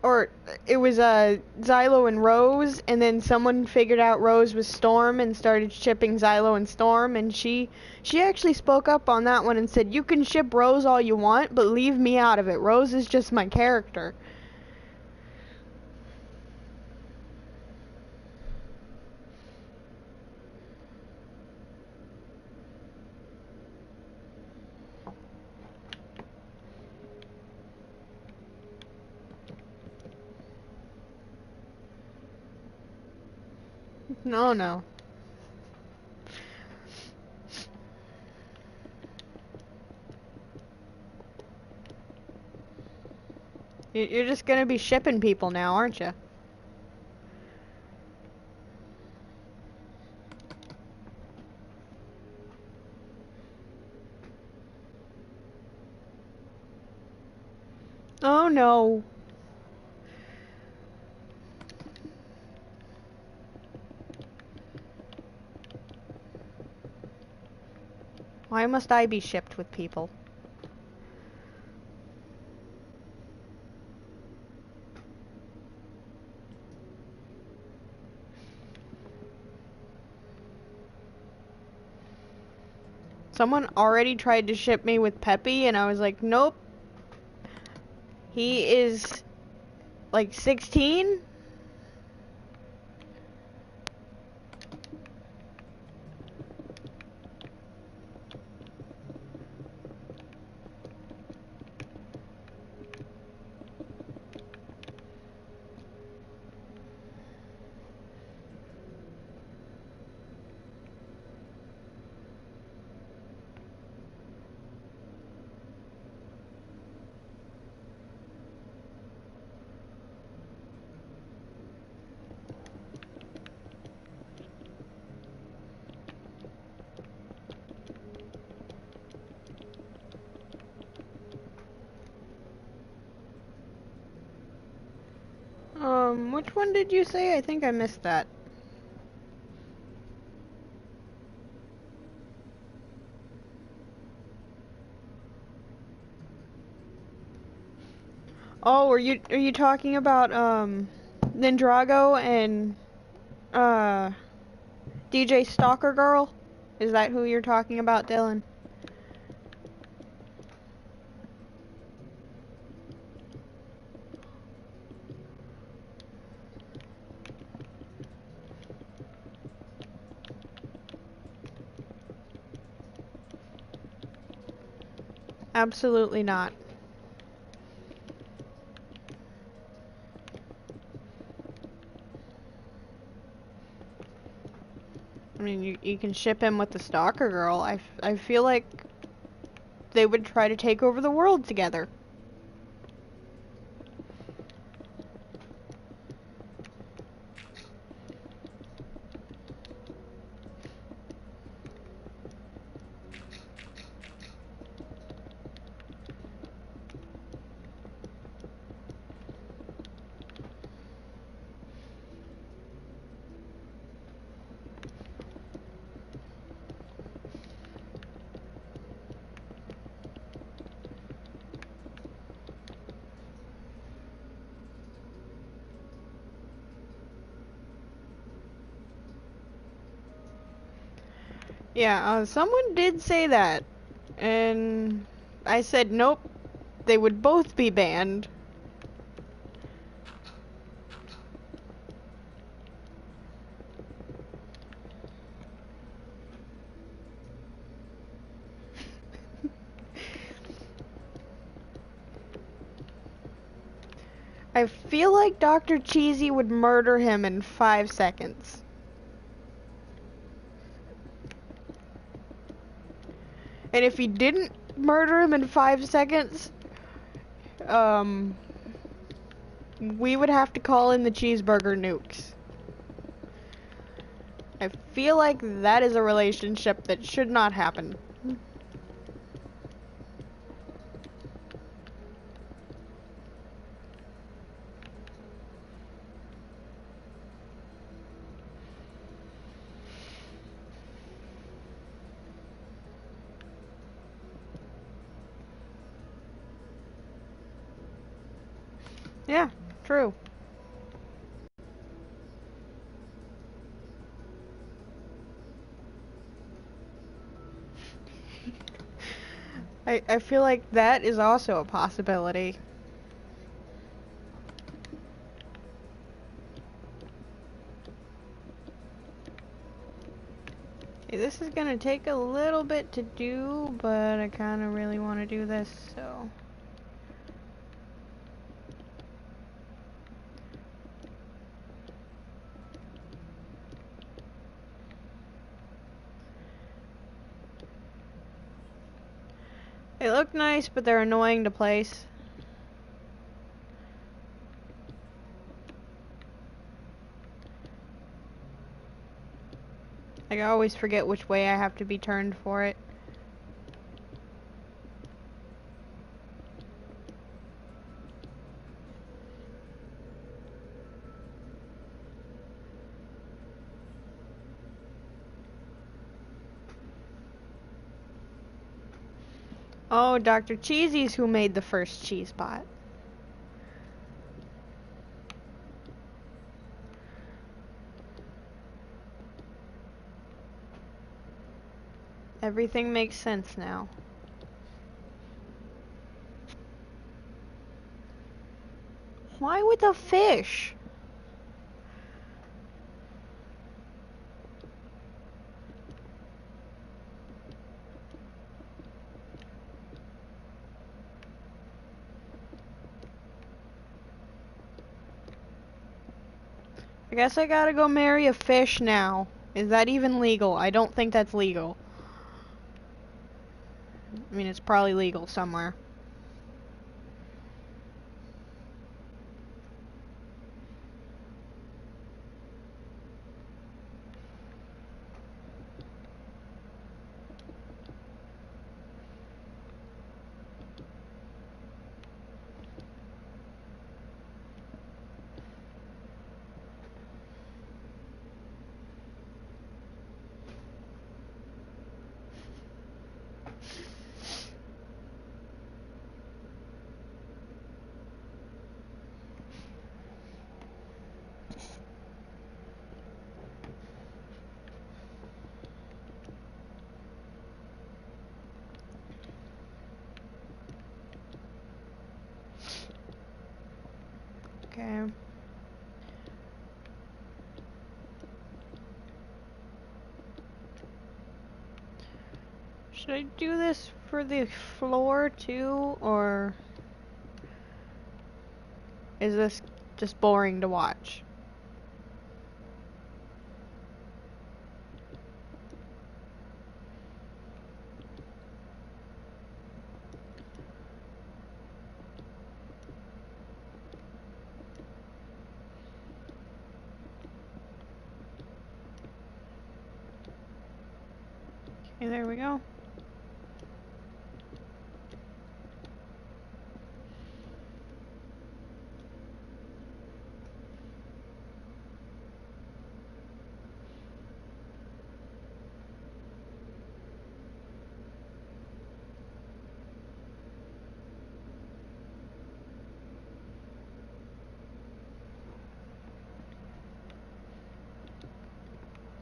Or it was Xylo and Rose, and then someone figured out Rose was Storm and started shipping Xylo and Storm, and she actually spoke up on that one and said, "You can ship Rose all you want, but leave me out of it. Rose is just my character." No, no. You're just gonna be shipping people now, aren't you? Oh no. Why must I be shipped with people? Someone already tried to ship me with Peppy, and I was like, nope. He is like 16? Which one did you say? I think I missed that. Oh, are you talking about Ninjago and uh DJ Stalker Girl? Is that who you're talking about, Dylan? Absolutely not. I mean, you can ship him with the Stalker Girl. I feel like they would try to take over the world together. Yeah, someone did say that, and I said nope, they would both be banned. I feel like Dr. Cheesy would murder him in 5 seconds. And if he didn't murder him in 5 seconds, we would have to call in the cheeseburger nukes. I feel like that is a relationship that should not happen. Yeah, true. I feel like that is also a possibility. Okay, this is gonna take a little bit to do, but I kind of really want to do this, so... They look nice, but they're annoying to place. Like, I always forget which way I have to be turned for it. Oh, Dr. Cheesy's who made the first cheese pot. Everything makes sense now. Why with a fish? I guess I gotta go marry a fish now. Is that even legal? I don't think that's legal. I mean, it's probably legal somewhere. Okay. Should I do this for the floor too, or is this just boring to watch? Okay, there we go.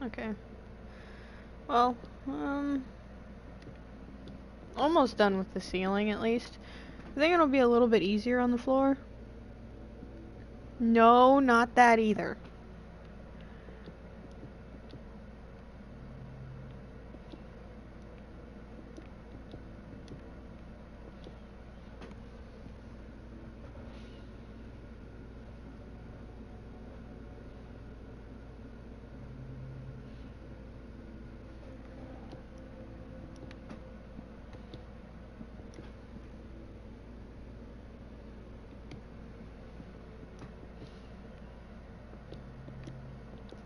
Okay. Well, almost done with the ceiling at least. I think it'll be a little bit easier on the floor. No, not that either.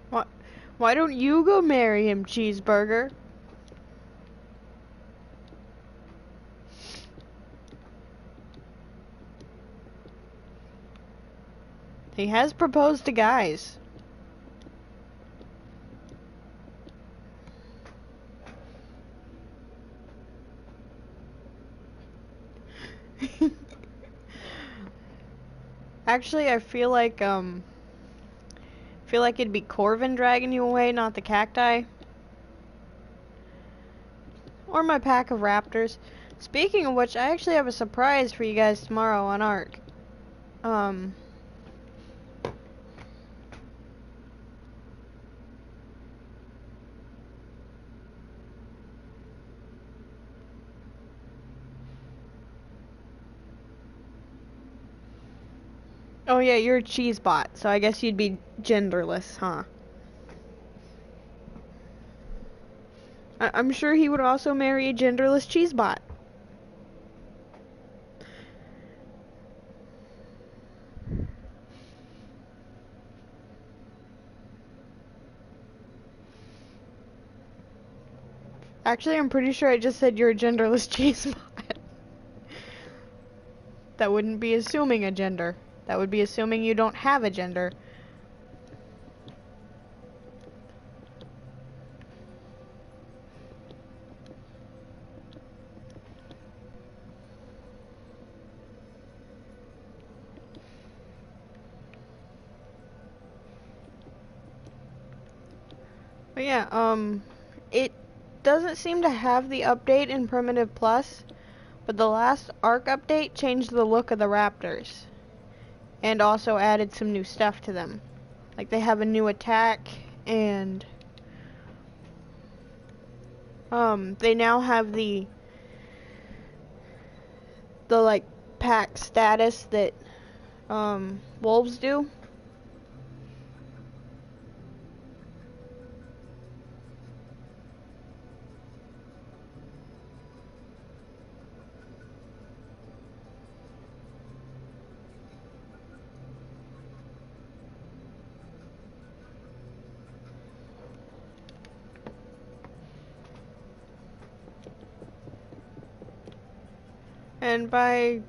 What? Why don't you go marry him, Cheeseburger? He has proposed to guys. Actually, I feel like it'd be Corvin dragging you away, not the cacti. Or my pack of raptors. Speaking of which, I actually have a surprise for you guys tomorrow on Ark. Oh yeah, you're a cheese bot, so I guess you'd be genderless, huh? I'm sure he would also marry a genderless cheese bot. Actually, I'm pretty sure I just said you're a genderless cheese bot. That wouldn't be assuming a gender. That would be assuming you don't have a gender. But yeah, it doesn't seem to have the update in Primitive Plus, but the last Ark update changed the look of the raptors. And also added some new stuff to them. Like they have a new attack, and they now have the like pack status that wolves do. And by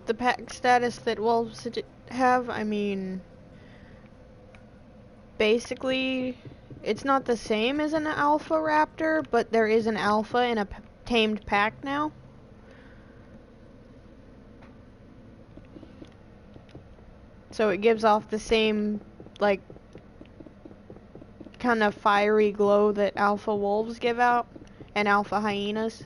the pack status that wolves have, I mean basically it's not the same as an alpha raptor, but there is an alpha in a tamed pack now. So it gives off the same, like, kind of fiery glow that alpha wolves give out, and alpha hyenas.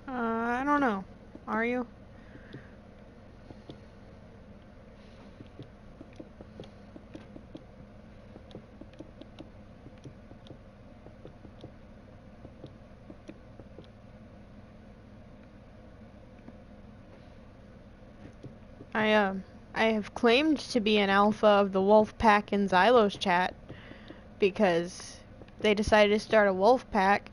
I don't know. Are you? I have claimed to be an alpha of the wolf pack in Xylo's chat because they decided to start a wolf pack,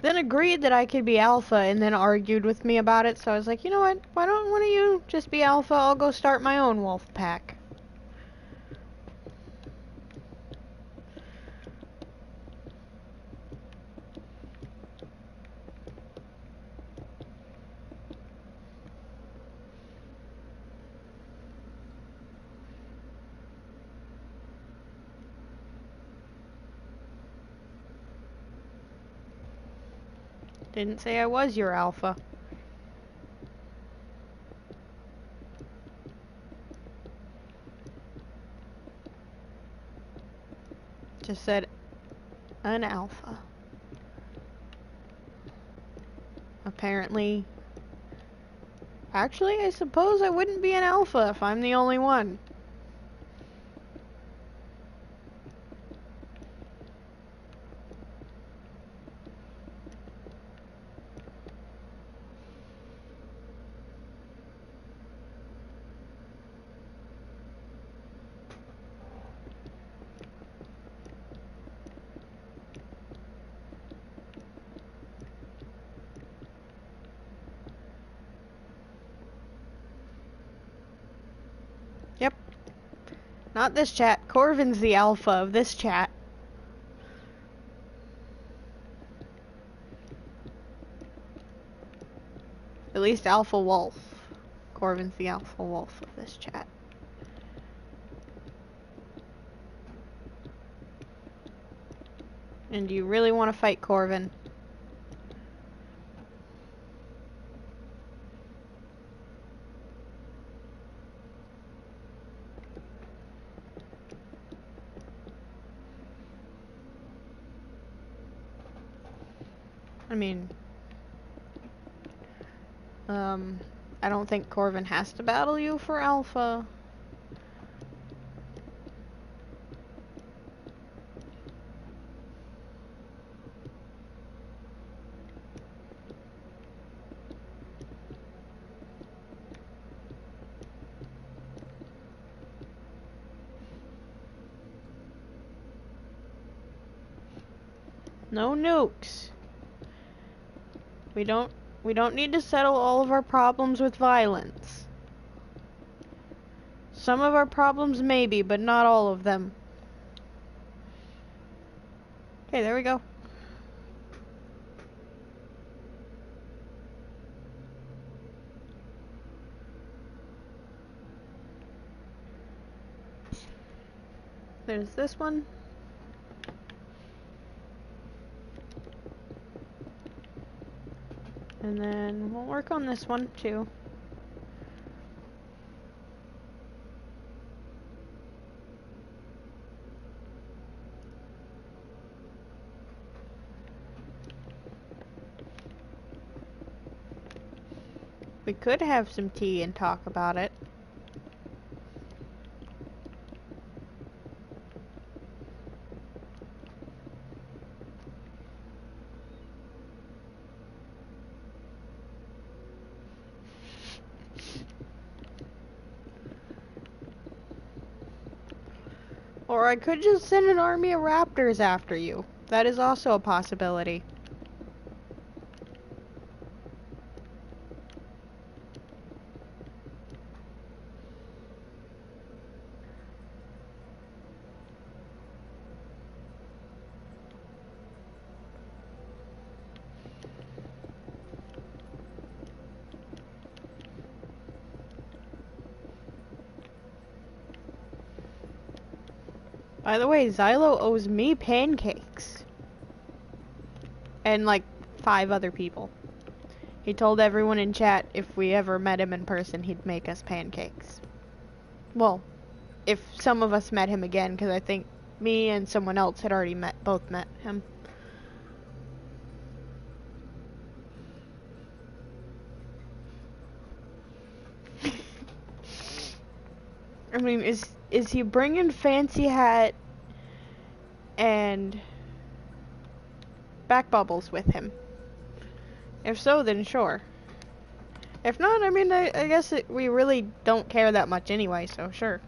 then agreed that I could be alpha and then argued with me about it. So I was like, you know what? Why don't one of you just be alpha? I'll go start my own wolf pack. Didn't say I was your alpha. Just said an alpha. Apparently. Actually, I suppose I wouldn't be an alpha if I'm the only one. Yep. Not this chat. Corvin's the alpha of this chat. At least Alpha Wolf. Corvin's the Alpha Wolf of this chat. And do you really want to fight Corvin? I mean, I don't think Corvin has to battle you for Alpha. No nukes. We don't need to settle all of our problems with violence. Some of our problems maybe, but not all of them. Okay, there we go. There's this one. And then we'll work on this one too. We could have some tea and talk about it. Or I could just send an army of raptors after you. That is also a possibility. By the way, Xylo owes me pancakes. And like 5 other people. He told everyone in chat if we ever met him in person, he'd make us pancakes. Well, if some of us met him again, because I think me and someone else had already both met him. I mean, is he bringing Fancy Hat and Back Bubbles with him? If so, then sure. If not, I mean, I guess we really don't care that much anyway, so sure.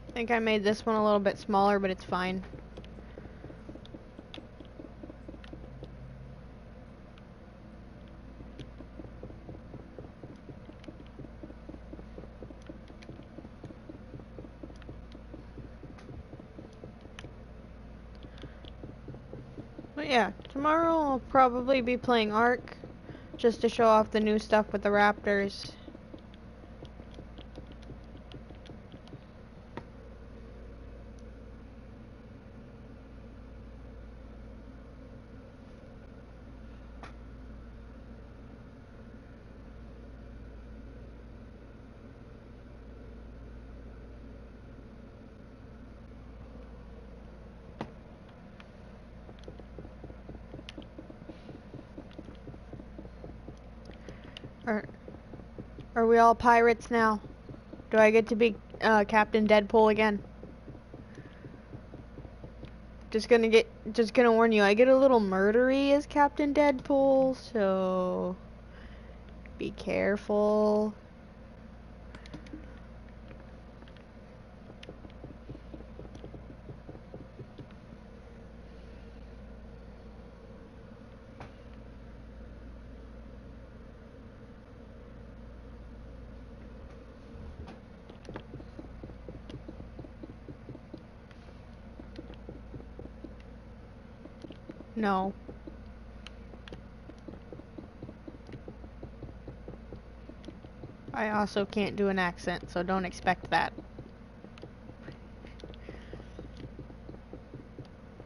I think I made this one a little bit smaller, but it's fine. But yeah, tomorrow I'll probably be playing Ark, just to show off the new stuff with the Raptors. Are we all pirates now? Do I get to be Captain Deadpool again? Just gonna warn you, I get a little murdery as Captain Deadpool, so Be careful. No. I also can't do an accent, so don't expect that.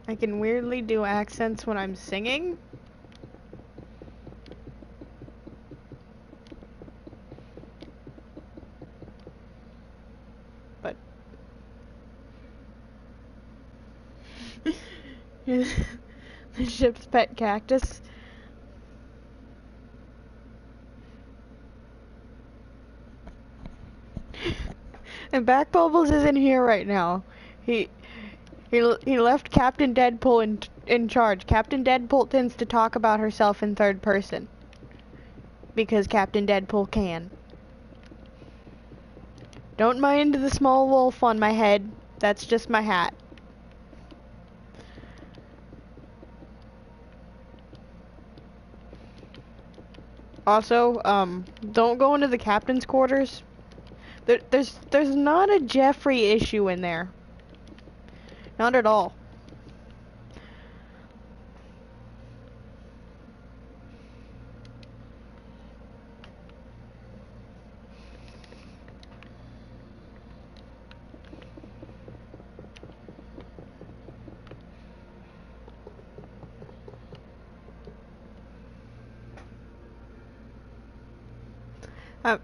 I can weirdly do accents when I'm singing. But the ship's pet cactus. And Back Bubbles isn't here right now. He left Captain Deadpool in charge. Captain Deadpool tends to talk about herself in third person because Captain Deadpool can. Don't mind the small wolf on my head. That's just my hat. Also, don't go into the captain's quarters. There's not a Jeffrey issue in there. Not at all.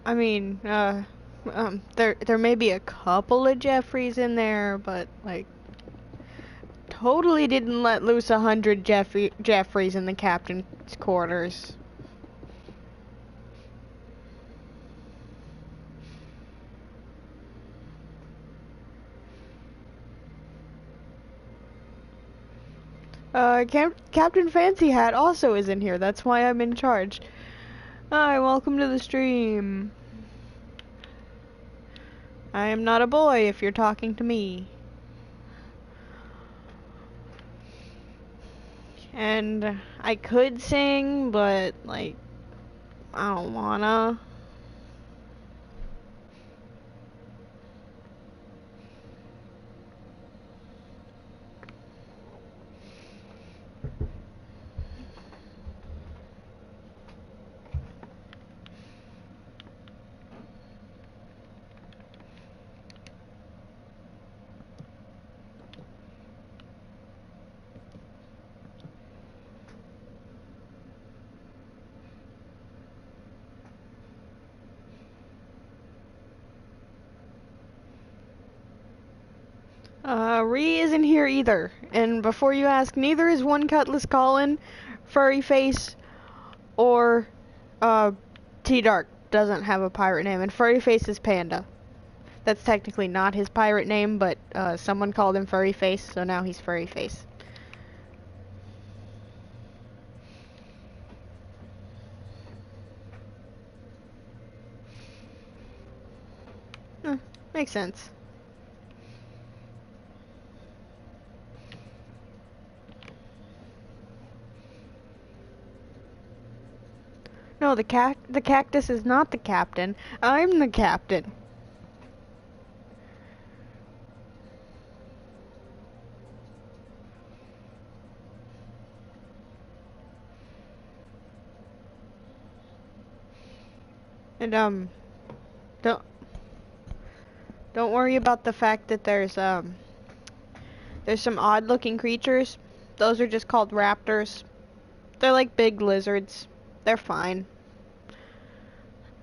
I mean, there may be a couple of Jeffreys in there, but like, totally didn't let loose 100 Jeffreys in the captain's quarters. Captain Fancy Hat also isn't here. That's why I'm in charge. Hi, welcome to the stream. I am not a boy if you're talking to me. And I could sing, but like, I don't wanna. Ree isn't here either. And before you ask, neither is One Cutlass Colin, Furry Face, or, T-Dark doesn't have a pirate name, and Furry Face is Panda. That's technically not his pirate name, but, someone called him Furry Face, so now he's Furry Face. Makes sense. No, the cactus is not the captain. I'm the captain. And don't worry about the fact that there's some odd looking creatures. Those are just called raptors. They're like big lizards. They're fine.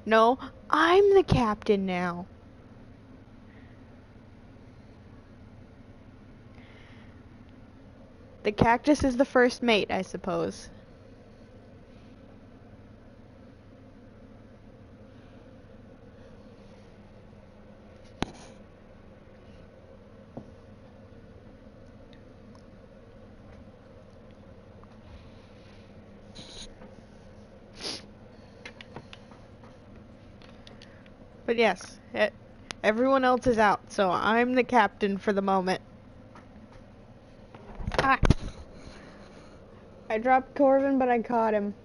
No, I'm the captain now. The cactus is the first mate, I suppose. But yes, everyone else is out, so I'm the captain for the moment. Ah! I dropped Corvin, but I caught him.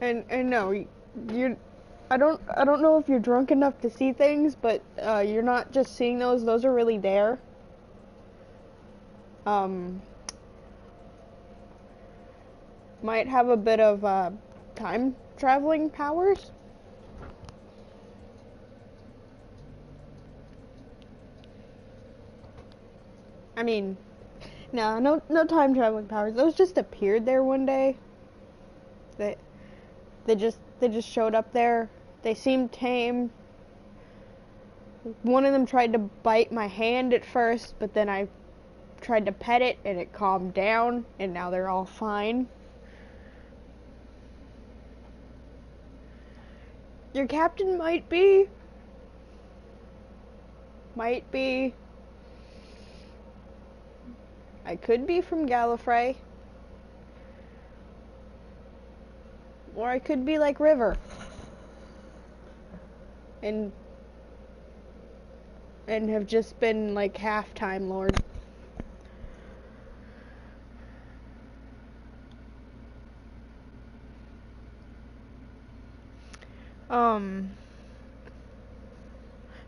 And no, you're. I don't know if you're drunk enough to see things, but you're not just seeing those. Those are really there. Might have a bit of time traveling powers. I mean, no time traveling powers. Those just appeared there one day. They just showed up there. They seemed tame. One of them tried to bite my hand at first, but then I tried to pet it and it calmed down, and now they're all fine. Your captain might be. I could be from Gallifrey. Or I could be like River. And have just been like half Time Lord.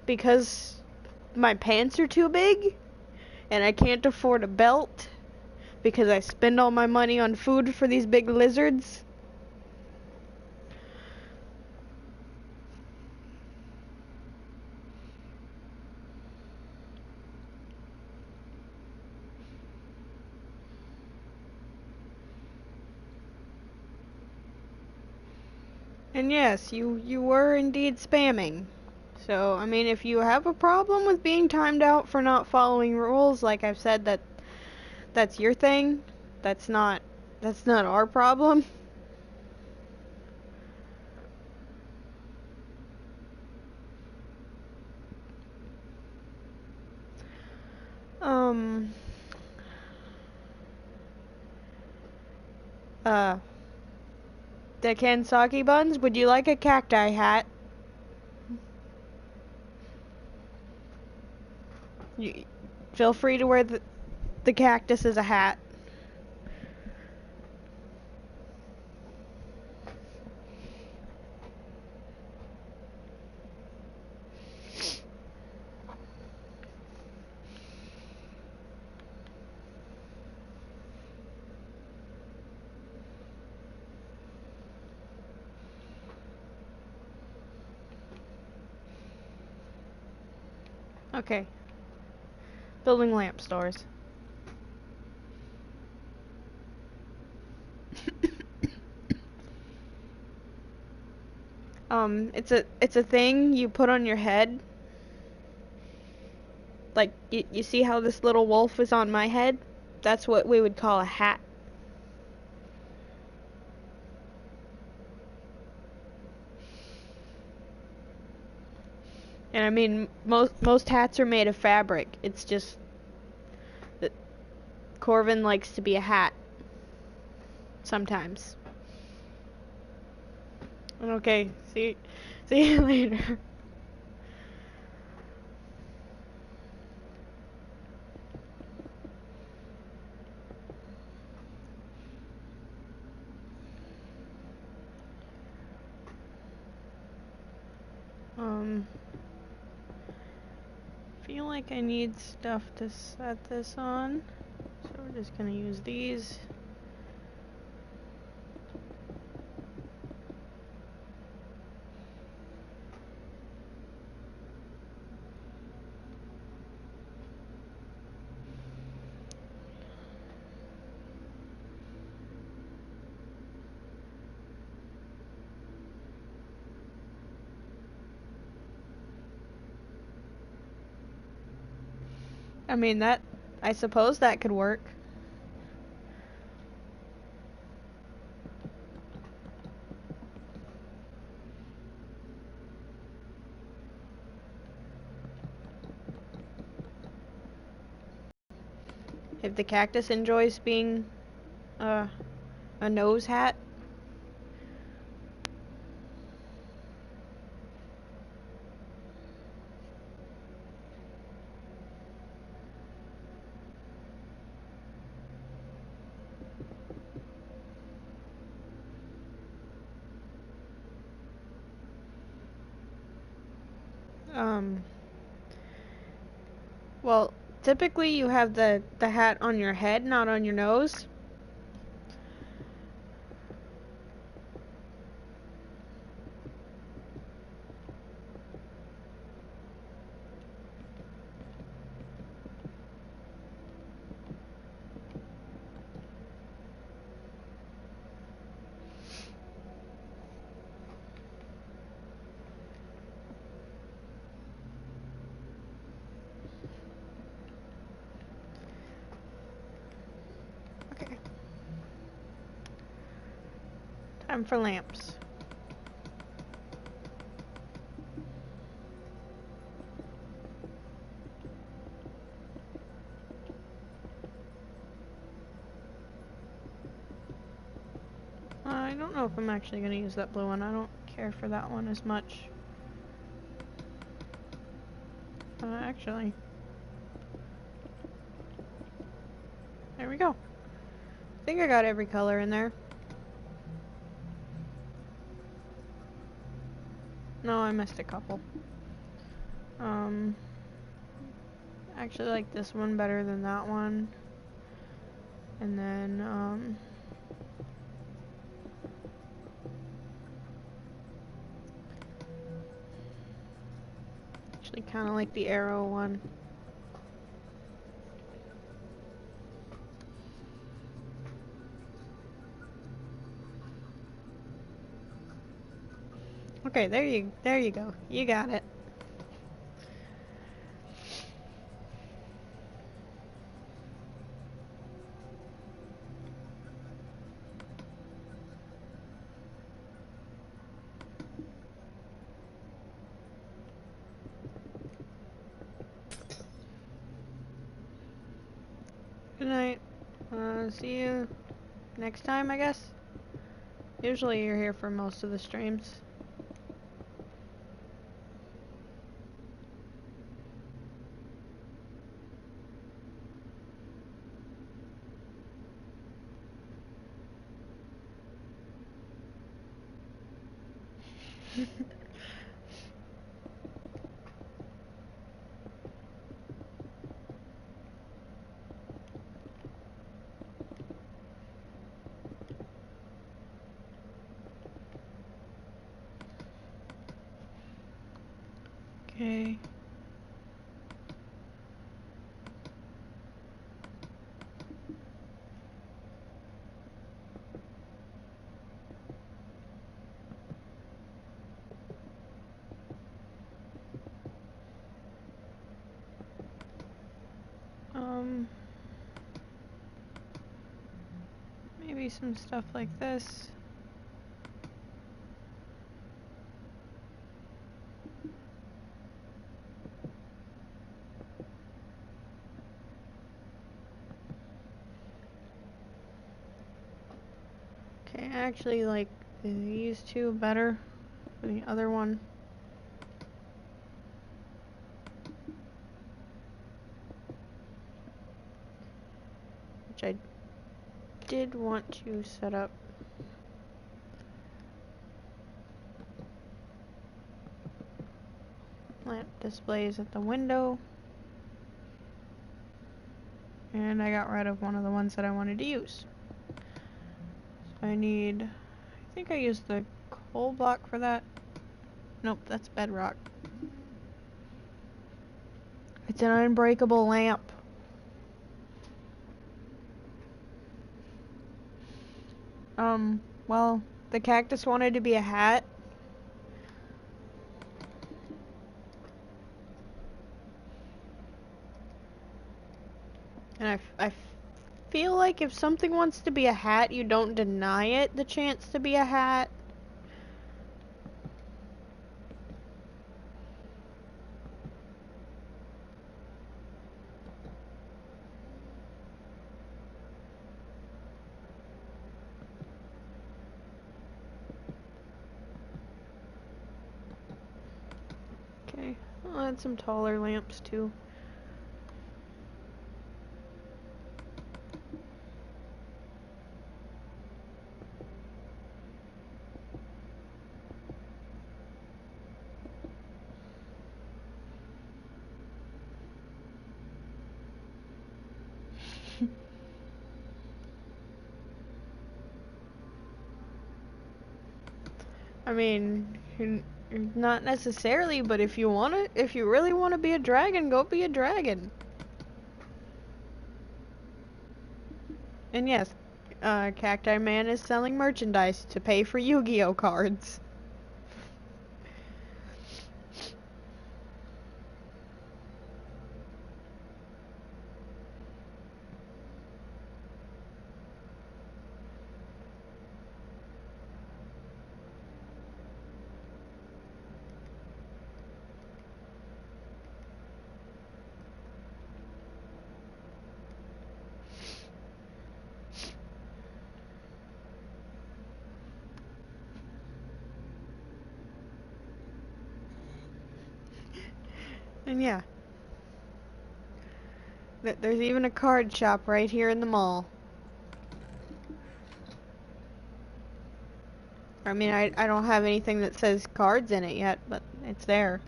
Because my pants are too big and I can't afford a belt because I spend all my money on food for these big lizards. And yes, you were indeed spamming. So, I mean, if you have a problem with being timed out for not following rules, like I've said, that's your thing. That's not our problem. Um uh the Kansaki buns, would you like a cacti hat? You feel free to wear the cactus as a hat. Okay. Building lamp stores. It's a thing you put on your head. Like you see how this little wolf is on my head? That's what we would call a hat. And I mean, most hats are made of fabric. It's just that Corvin likes to be a hat. Sometimes. Okay, see you later. Feel like I need stuff to set this on. So we're just gonna use these. I mean, I suppose that could work. If the cactus enjoys being a nose hat. well, typically you have the hat on your head, not on your nose. Okay. Time for lamps. I don't know if I'm actually going to use that blue one. I don't care for that one as much. Actually. There we go. I think I got every color in there. No, I missed a couple. Actually like this one better than that one. And then, actually kind of like the arrow one. Okay, there you go. You got it. Good night. See you next time, I guess. Usually you're here for most of the streams. Okay. Maybe some stuff like this. Okay, I actually like these two better than the other one. Which I did want to set up. Lamp displays at the window. And I got rid of one of the ones that I wanted to use. So I think I used the coal block for that. Nope, that's bedrock. It's an unbreakable lamp. Well, the cactus wanted to be a hat. And I feel like if something wants to be a hat, you don't deny it the chance to be a hat. Okay, I'll add some taller lamps too. I mean, not necessarily, but if you really want to be a dragon, go be a dragon. And yes, Cacti Man is selling merchandise to pay for Yu-Gi-Oh cards. And yeah, there's even a card shop right here in the mall. I mean, I don't have anything that says cards in it yet, but it's there.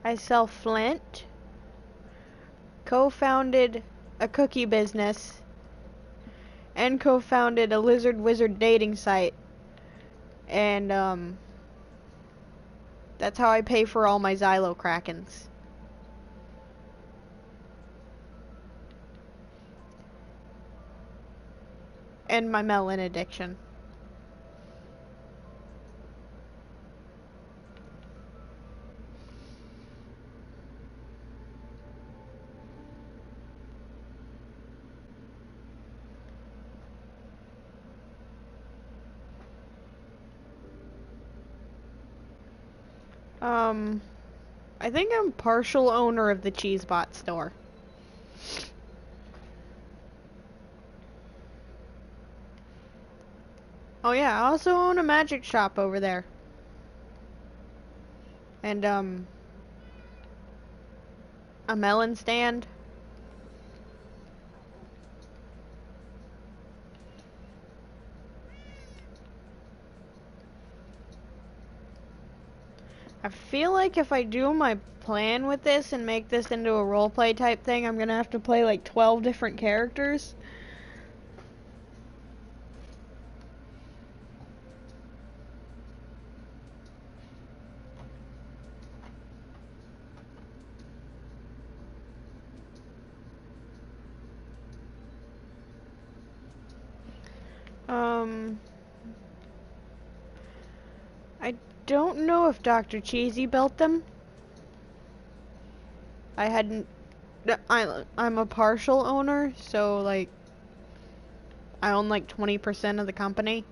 I sell Flint, co-founded a cookie business, and co-founded a lizard wizard dating site. And that's how I pay for all my Xylokrakens. And my melon addiction. I think I'm partial owner of the CheeseBot store. Oh yeah, I also own a magic shop over there. And, a melon stand. I feel like if I do my plan with this and make this into a roleplay type thing, I'm gonna have to play like 12 different characters. I don't know if Dr. Cheesy built them. I hadn't. I'm a partial owner, so like I own like 20% of the company.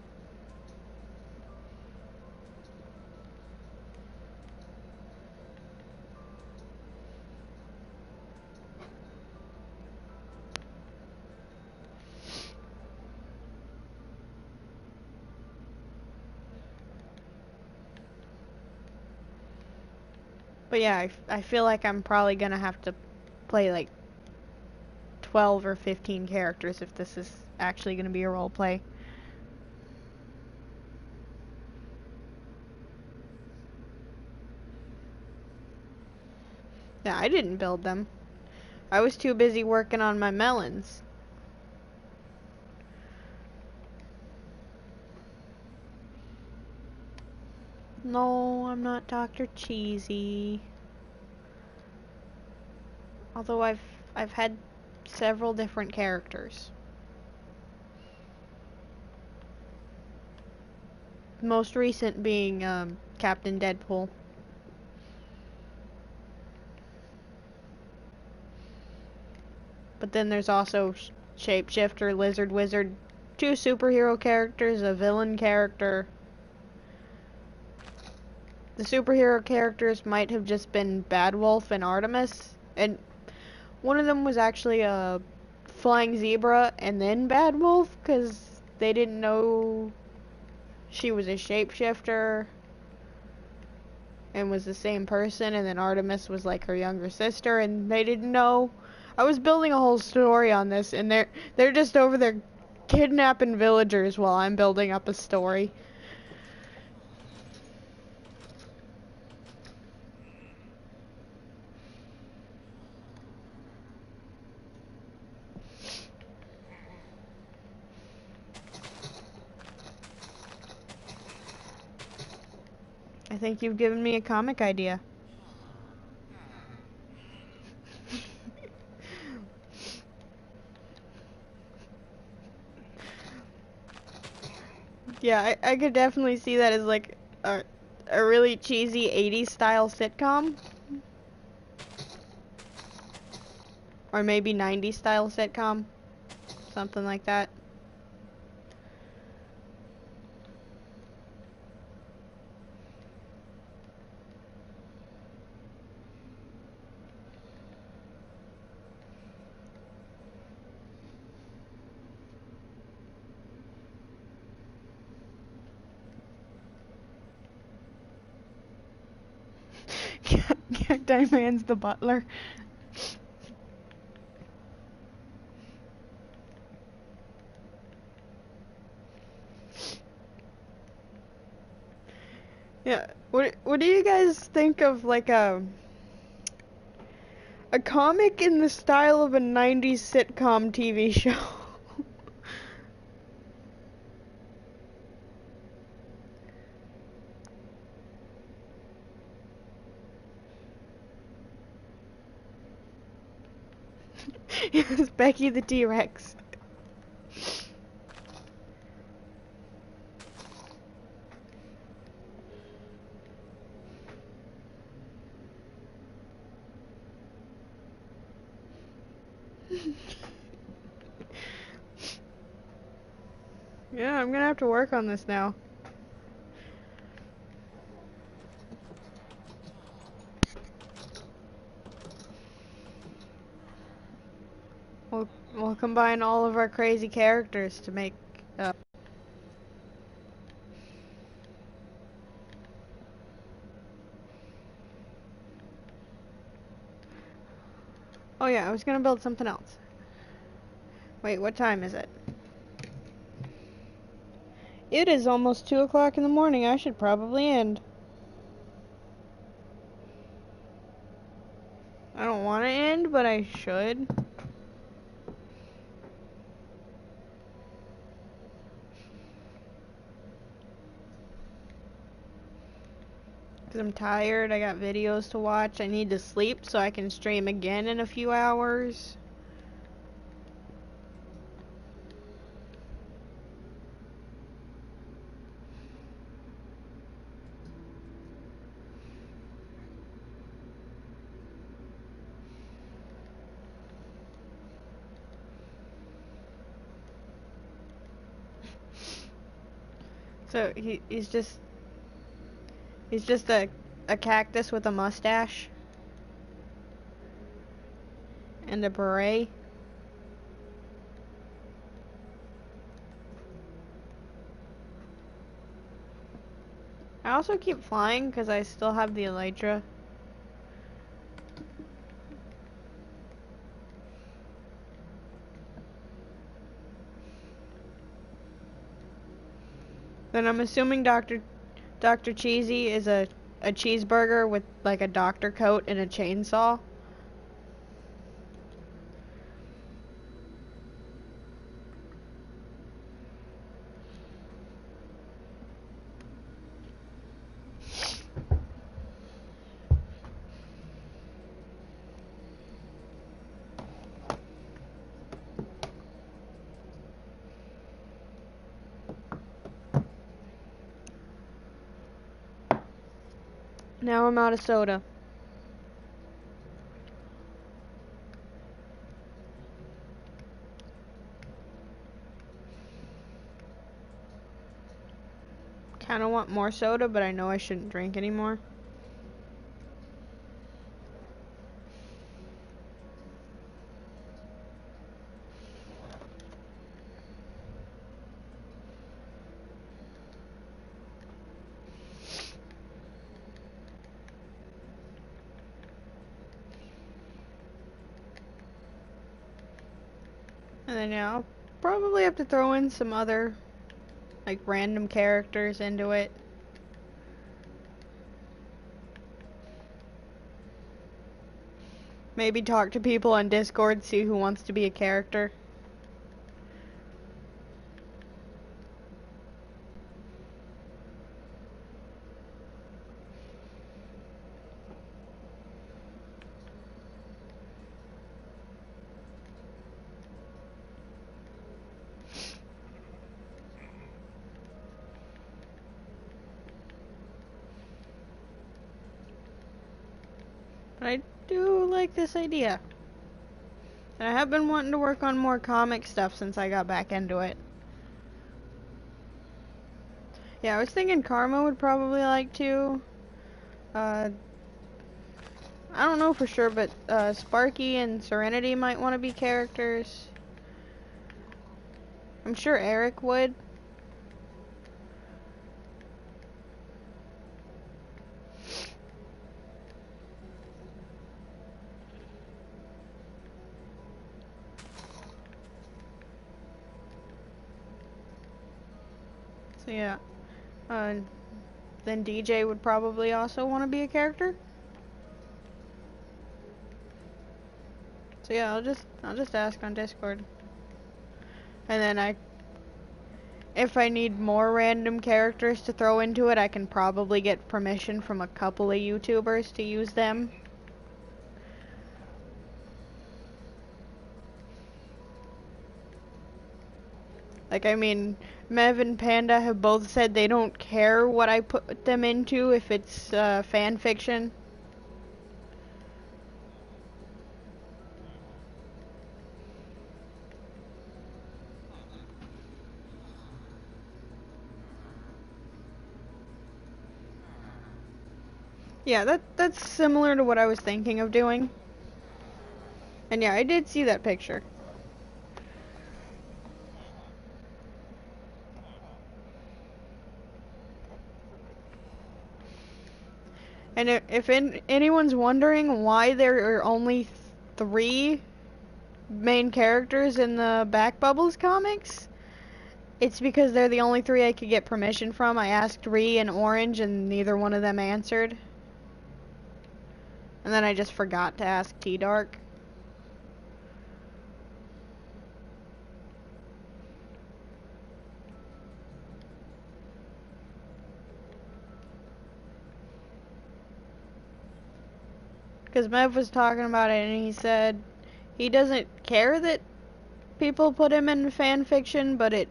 But yeah, I feel like I'm probably gonna have to play like 12 or 15 characters if this is actually gonna be a roleplay. Yeah, I didn't build them. I was too busy working on my melons. No, I'm not Dr. Cheesy. Although I've had several different characters. Most recent being Captain Deadpool. But then there's also Shapeshifter, Lizard Wizard, 2 superhero characters, a villain character. The superhero characters might have just been Bad Wolf and Artemis, and one of them was actually a Flying Zebra and then Bad Wolf, because they didn't know she was a shapeshifter. and was the same person, and then Artemis was like her younger sister, and they didn't know. I was building a whole story on this, and they're just over there kidnapping villagers while I'm building up a story. I think you've given me a comic idea. Yeah, I could definitely see that as like a, a really cheesy 80s style sitcom. Or maybe 90s style sitcom. Something like that. Cacti Man's the butler. Yeah. What do you guys think of like a comic in the style of a 90s sitcom TV show? It's Becky the T-Rex. Yeah, I'm gonna have to work on this now. We'll combine all of our crazy characters to make. Uh... Oh yeah, I was gonna build something else. Wait, what time is it? It is almost 2 o'clock in the morning. I should probably end. I don't want to end, but I should. Because I'm tired, I got videos to watch, I need to sleep so I can stream again in a few hours. So he's just a cactus with a mustache and a beret. I also keep flying because I still have the elytra. Then I'm assuming Dr. Cheesy is a cheeseburger with like a doctor coat and a chainsaw. Now I'm out of soda. Kinda want more soda, but I know I shouldn't drink anymore. And then yeah, I'll probably have to throw in some other like random characters into it. Maybe talk to people on Discord, see who wants to be a character. But I do like this idea. And I have been wanting to work on more comic stuff since I got back into it. Yeah, I was thinking Karma would probably like to. I don't know for sure, but Sparky and Serenity might want to be characters. I'm sure Eric would. So yeah. Then DJ would probably also want to be a character. So yeah, I'll just ask on Discord. And then if I need more random characters to throw into it, I can probably get permission from a couple of YouTubers to use them. Like, I mean, Mev and Panda have both said they don't care what I put them into if it's fan fiction. Yeah, that's similar to what I was thinking of doing. And yeah, I did see that picture. And if anyone's wondering why there are only 3 main characters in the Back Bubbles comics, it's because they're the only 3 I could get permission from. I asked Ree and Orange and neither one of them answered. And then I just forgot to ask T-Dark. Because Mev was talking about it and he said he doesn't care that people put him in fan fiction, but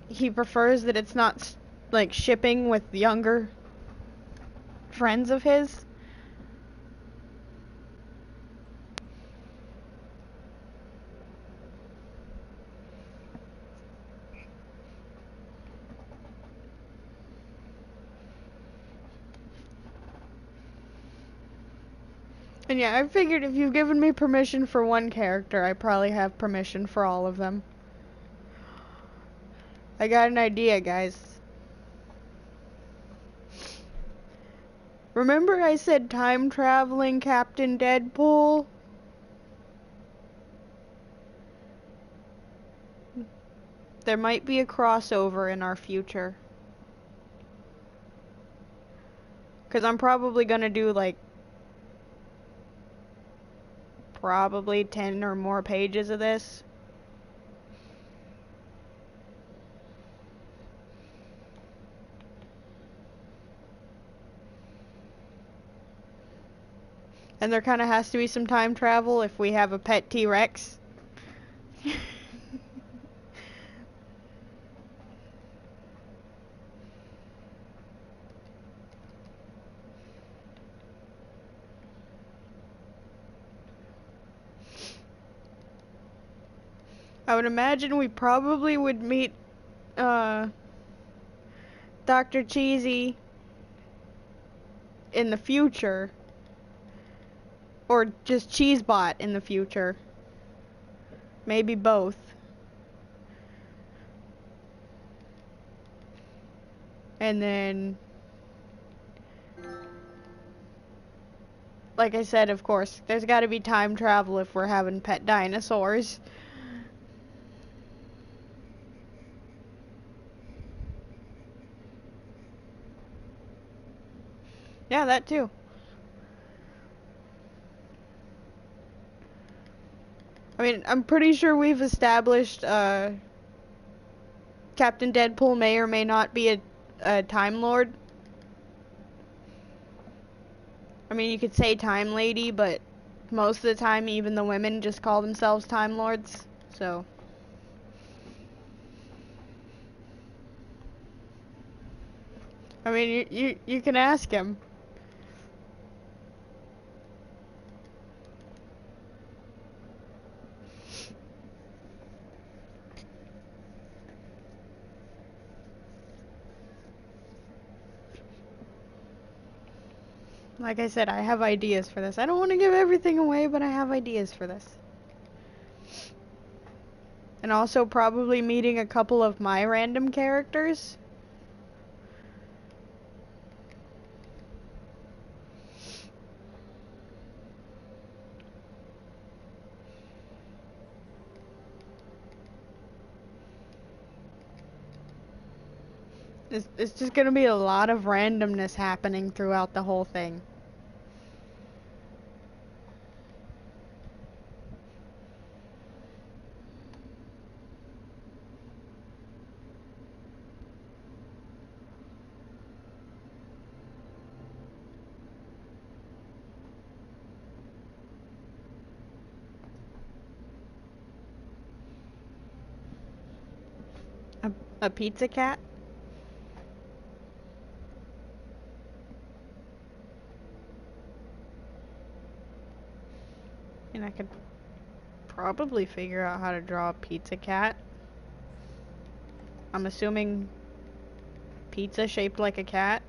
he prefers that it's not like shipping with younger friends of his. And yeah, I figured if you've given me permission for one character, I probably have permission for all of them. I got an idea, guys. Remember I said time-traveling Captain Deadpool? There might be a crossover in our future. Because I'm probably gonna do, like, probably 10 or more pages of this. And there kind of has to be some time travel if we have a pet T-Rex. I would imagine we probably would meet Dr. Cheesy in the future. Or just Cheesebot in the future. Maybe both. And then like I said, of course, there's got to be time travel if we're having pet dinosaurs. Yeah, that too. I mean, I'm pretty sure we've established, Captain Deadpool may or may not be a Time Lord. I mean, you could say Time Lady, but most of the time, even the women just call themselves Time Lords, so. I mean, you can ask him. Like I said, I have ideas for this. I don't want to give everything away, but I have ideas for this. And also probably meeting a couple of my random characters. It's just gonna be a lot of randomness happening throughout the whole thing. A pizza cat? And I could probably figure out how to draw a pizza cat. I'm assuming pizza shaped like a cat.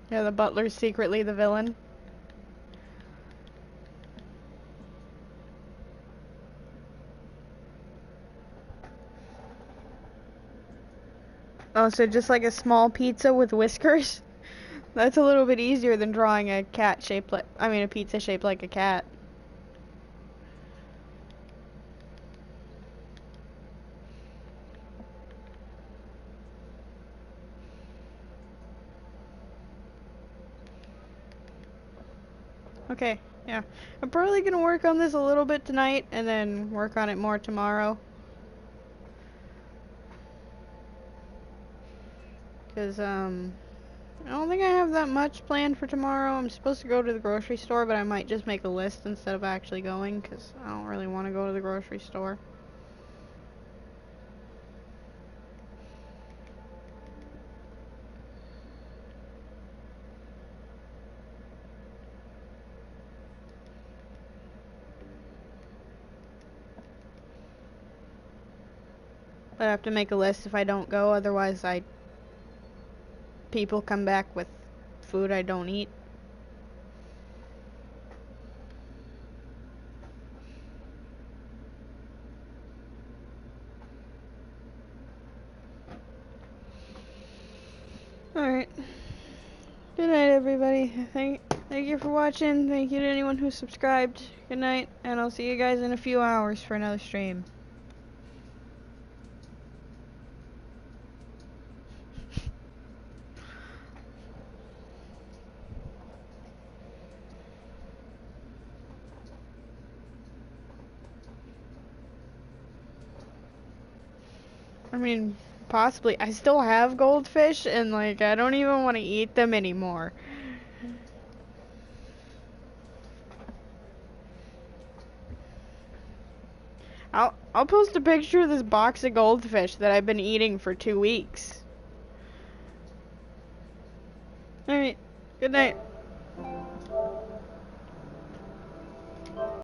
Yeah, the butler's secretly the villain. Oh, so just like a small pizza with whiskers? That's a little bit easier than drawing a cat shaped like, I mean a pizza shaped like a cat. Okay, yeah. I'm probably gonna work on this a little bit tonight and then work on it more tomorrow. Cause, I don't think I have that much planned for tomorrow. I'm supposed to go to the grocery store, but I might just make a list instead of actually going, cause I don't really want to go to the grocery store. I have to make a list if I don't go, otherwise people come back with food I don't eat. Alright. Good night, everybody. Thank you for watching. Thank you to anyone who subscribed. Good night, and I'll see you guys in a few hours for another stream. I mean, possibly. I still have goldfish, and like, I don't even want to eat them anymore. I'll post a picture of this box of goldfish that I've been eating for 2 weeks. Alright, good night.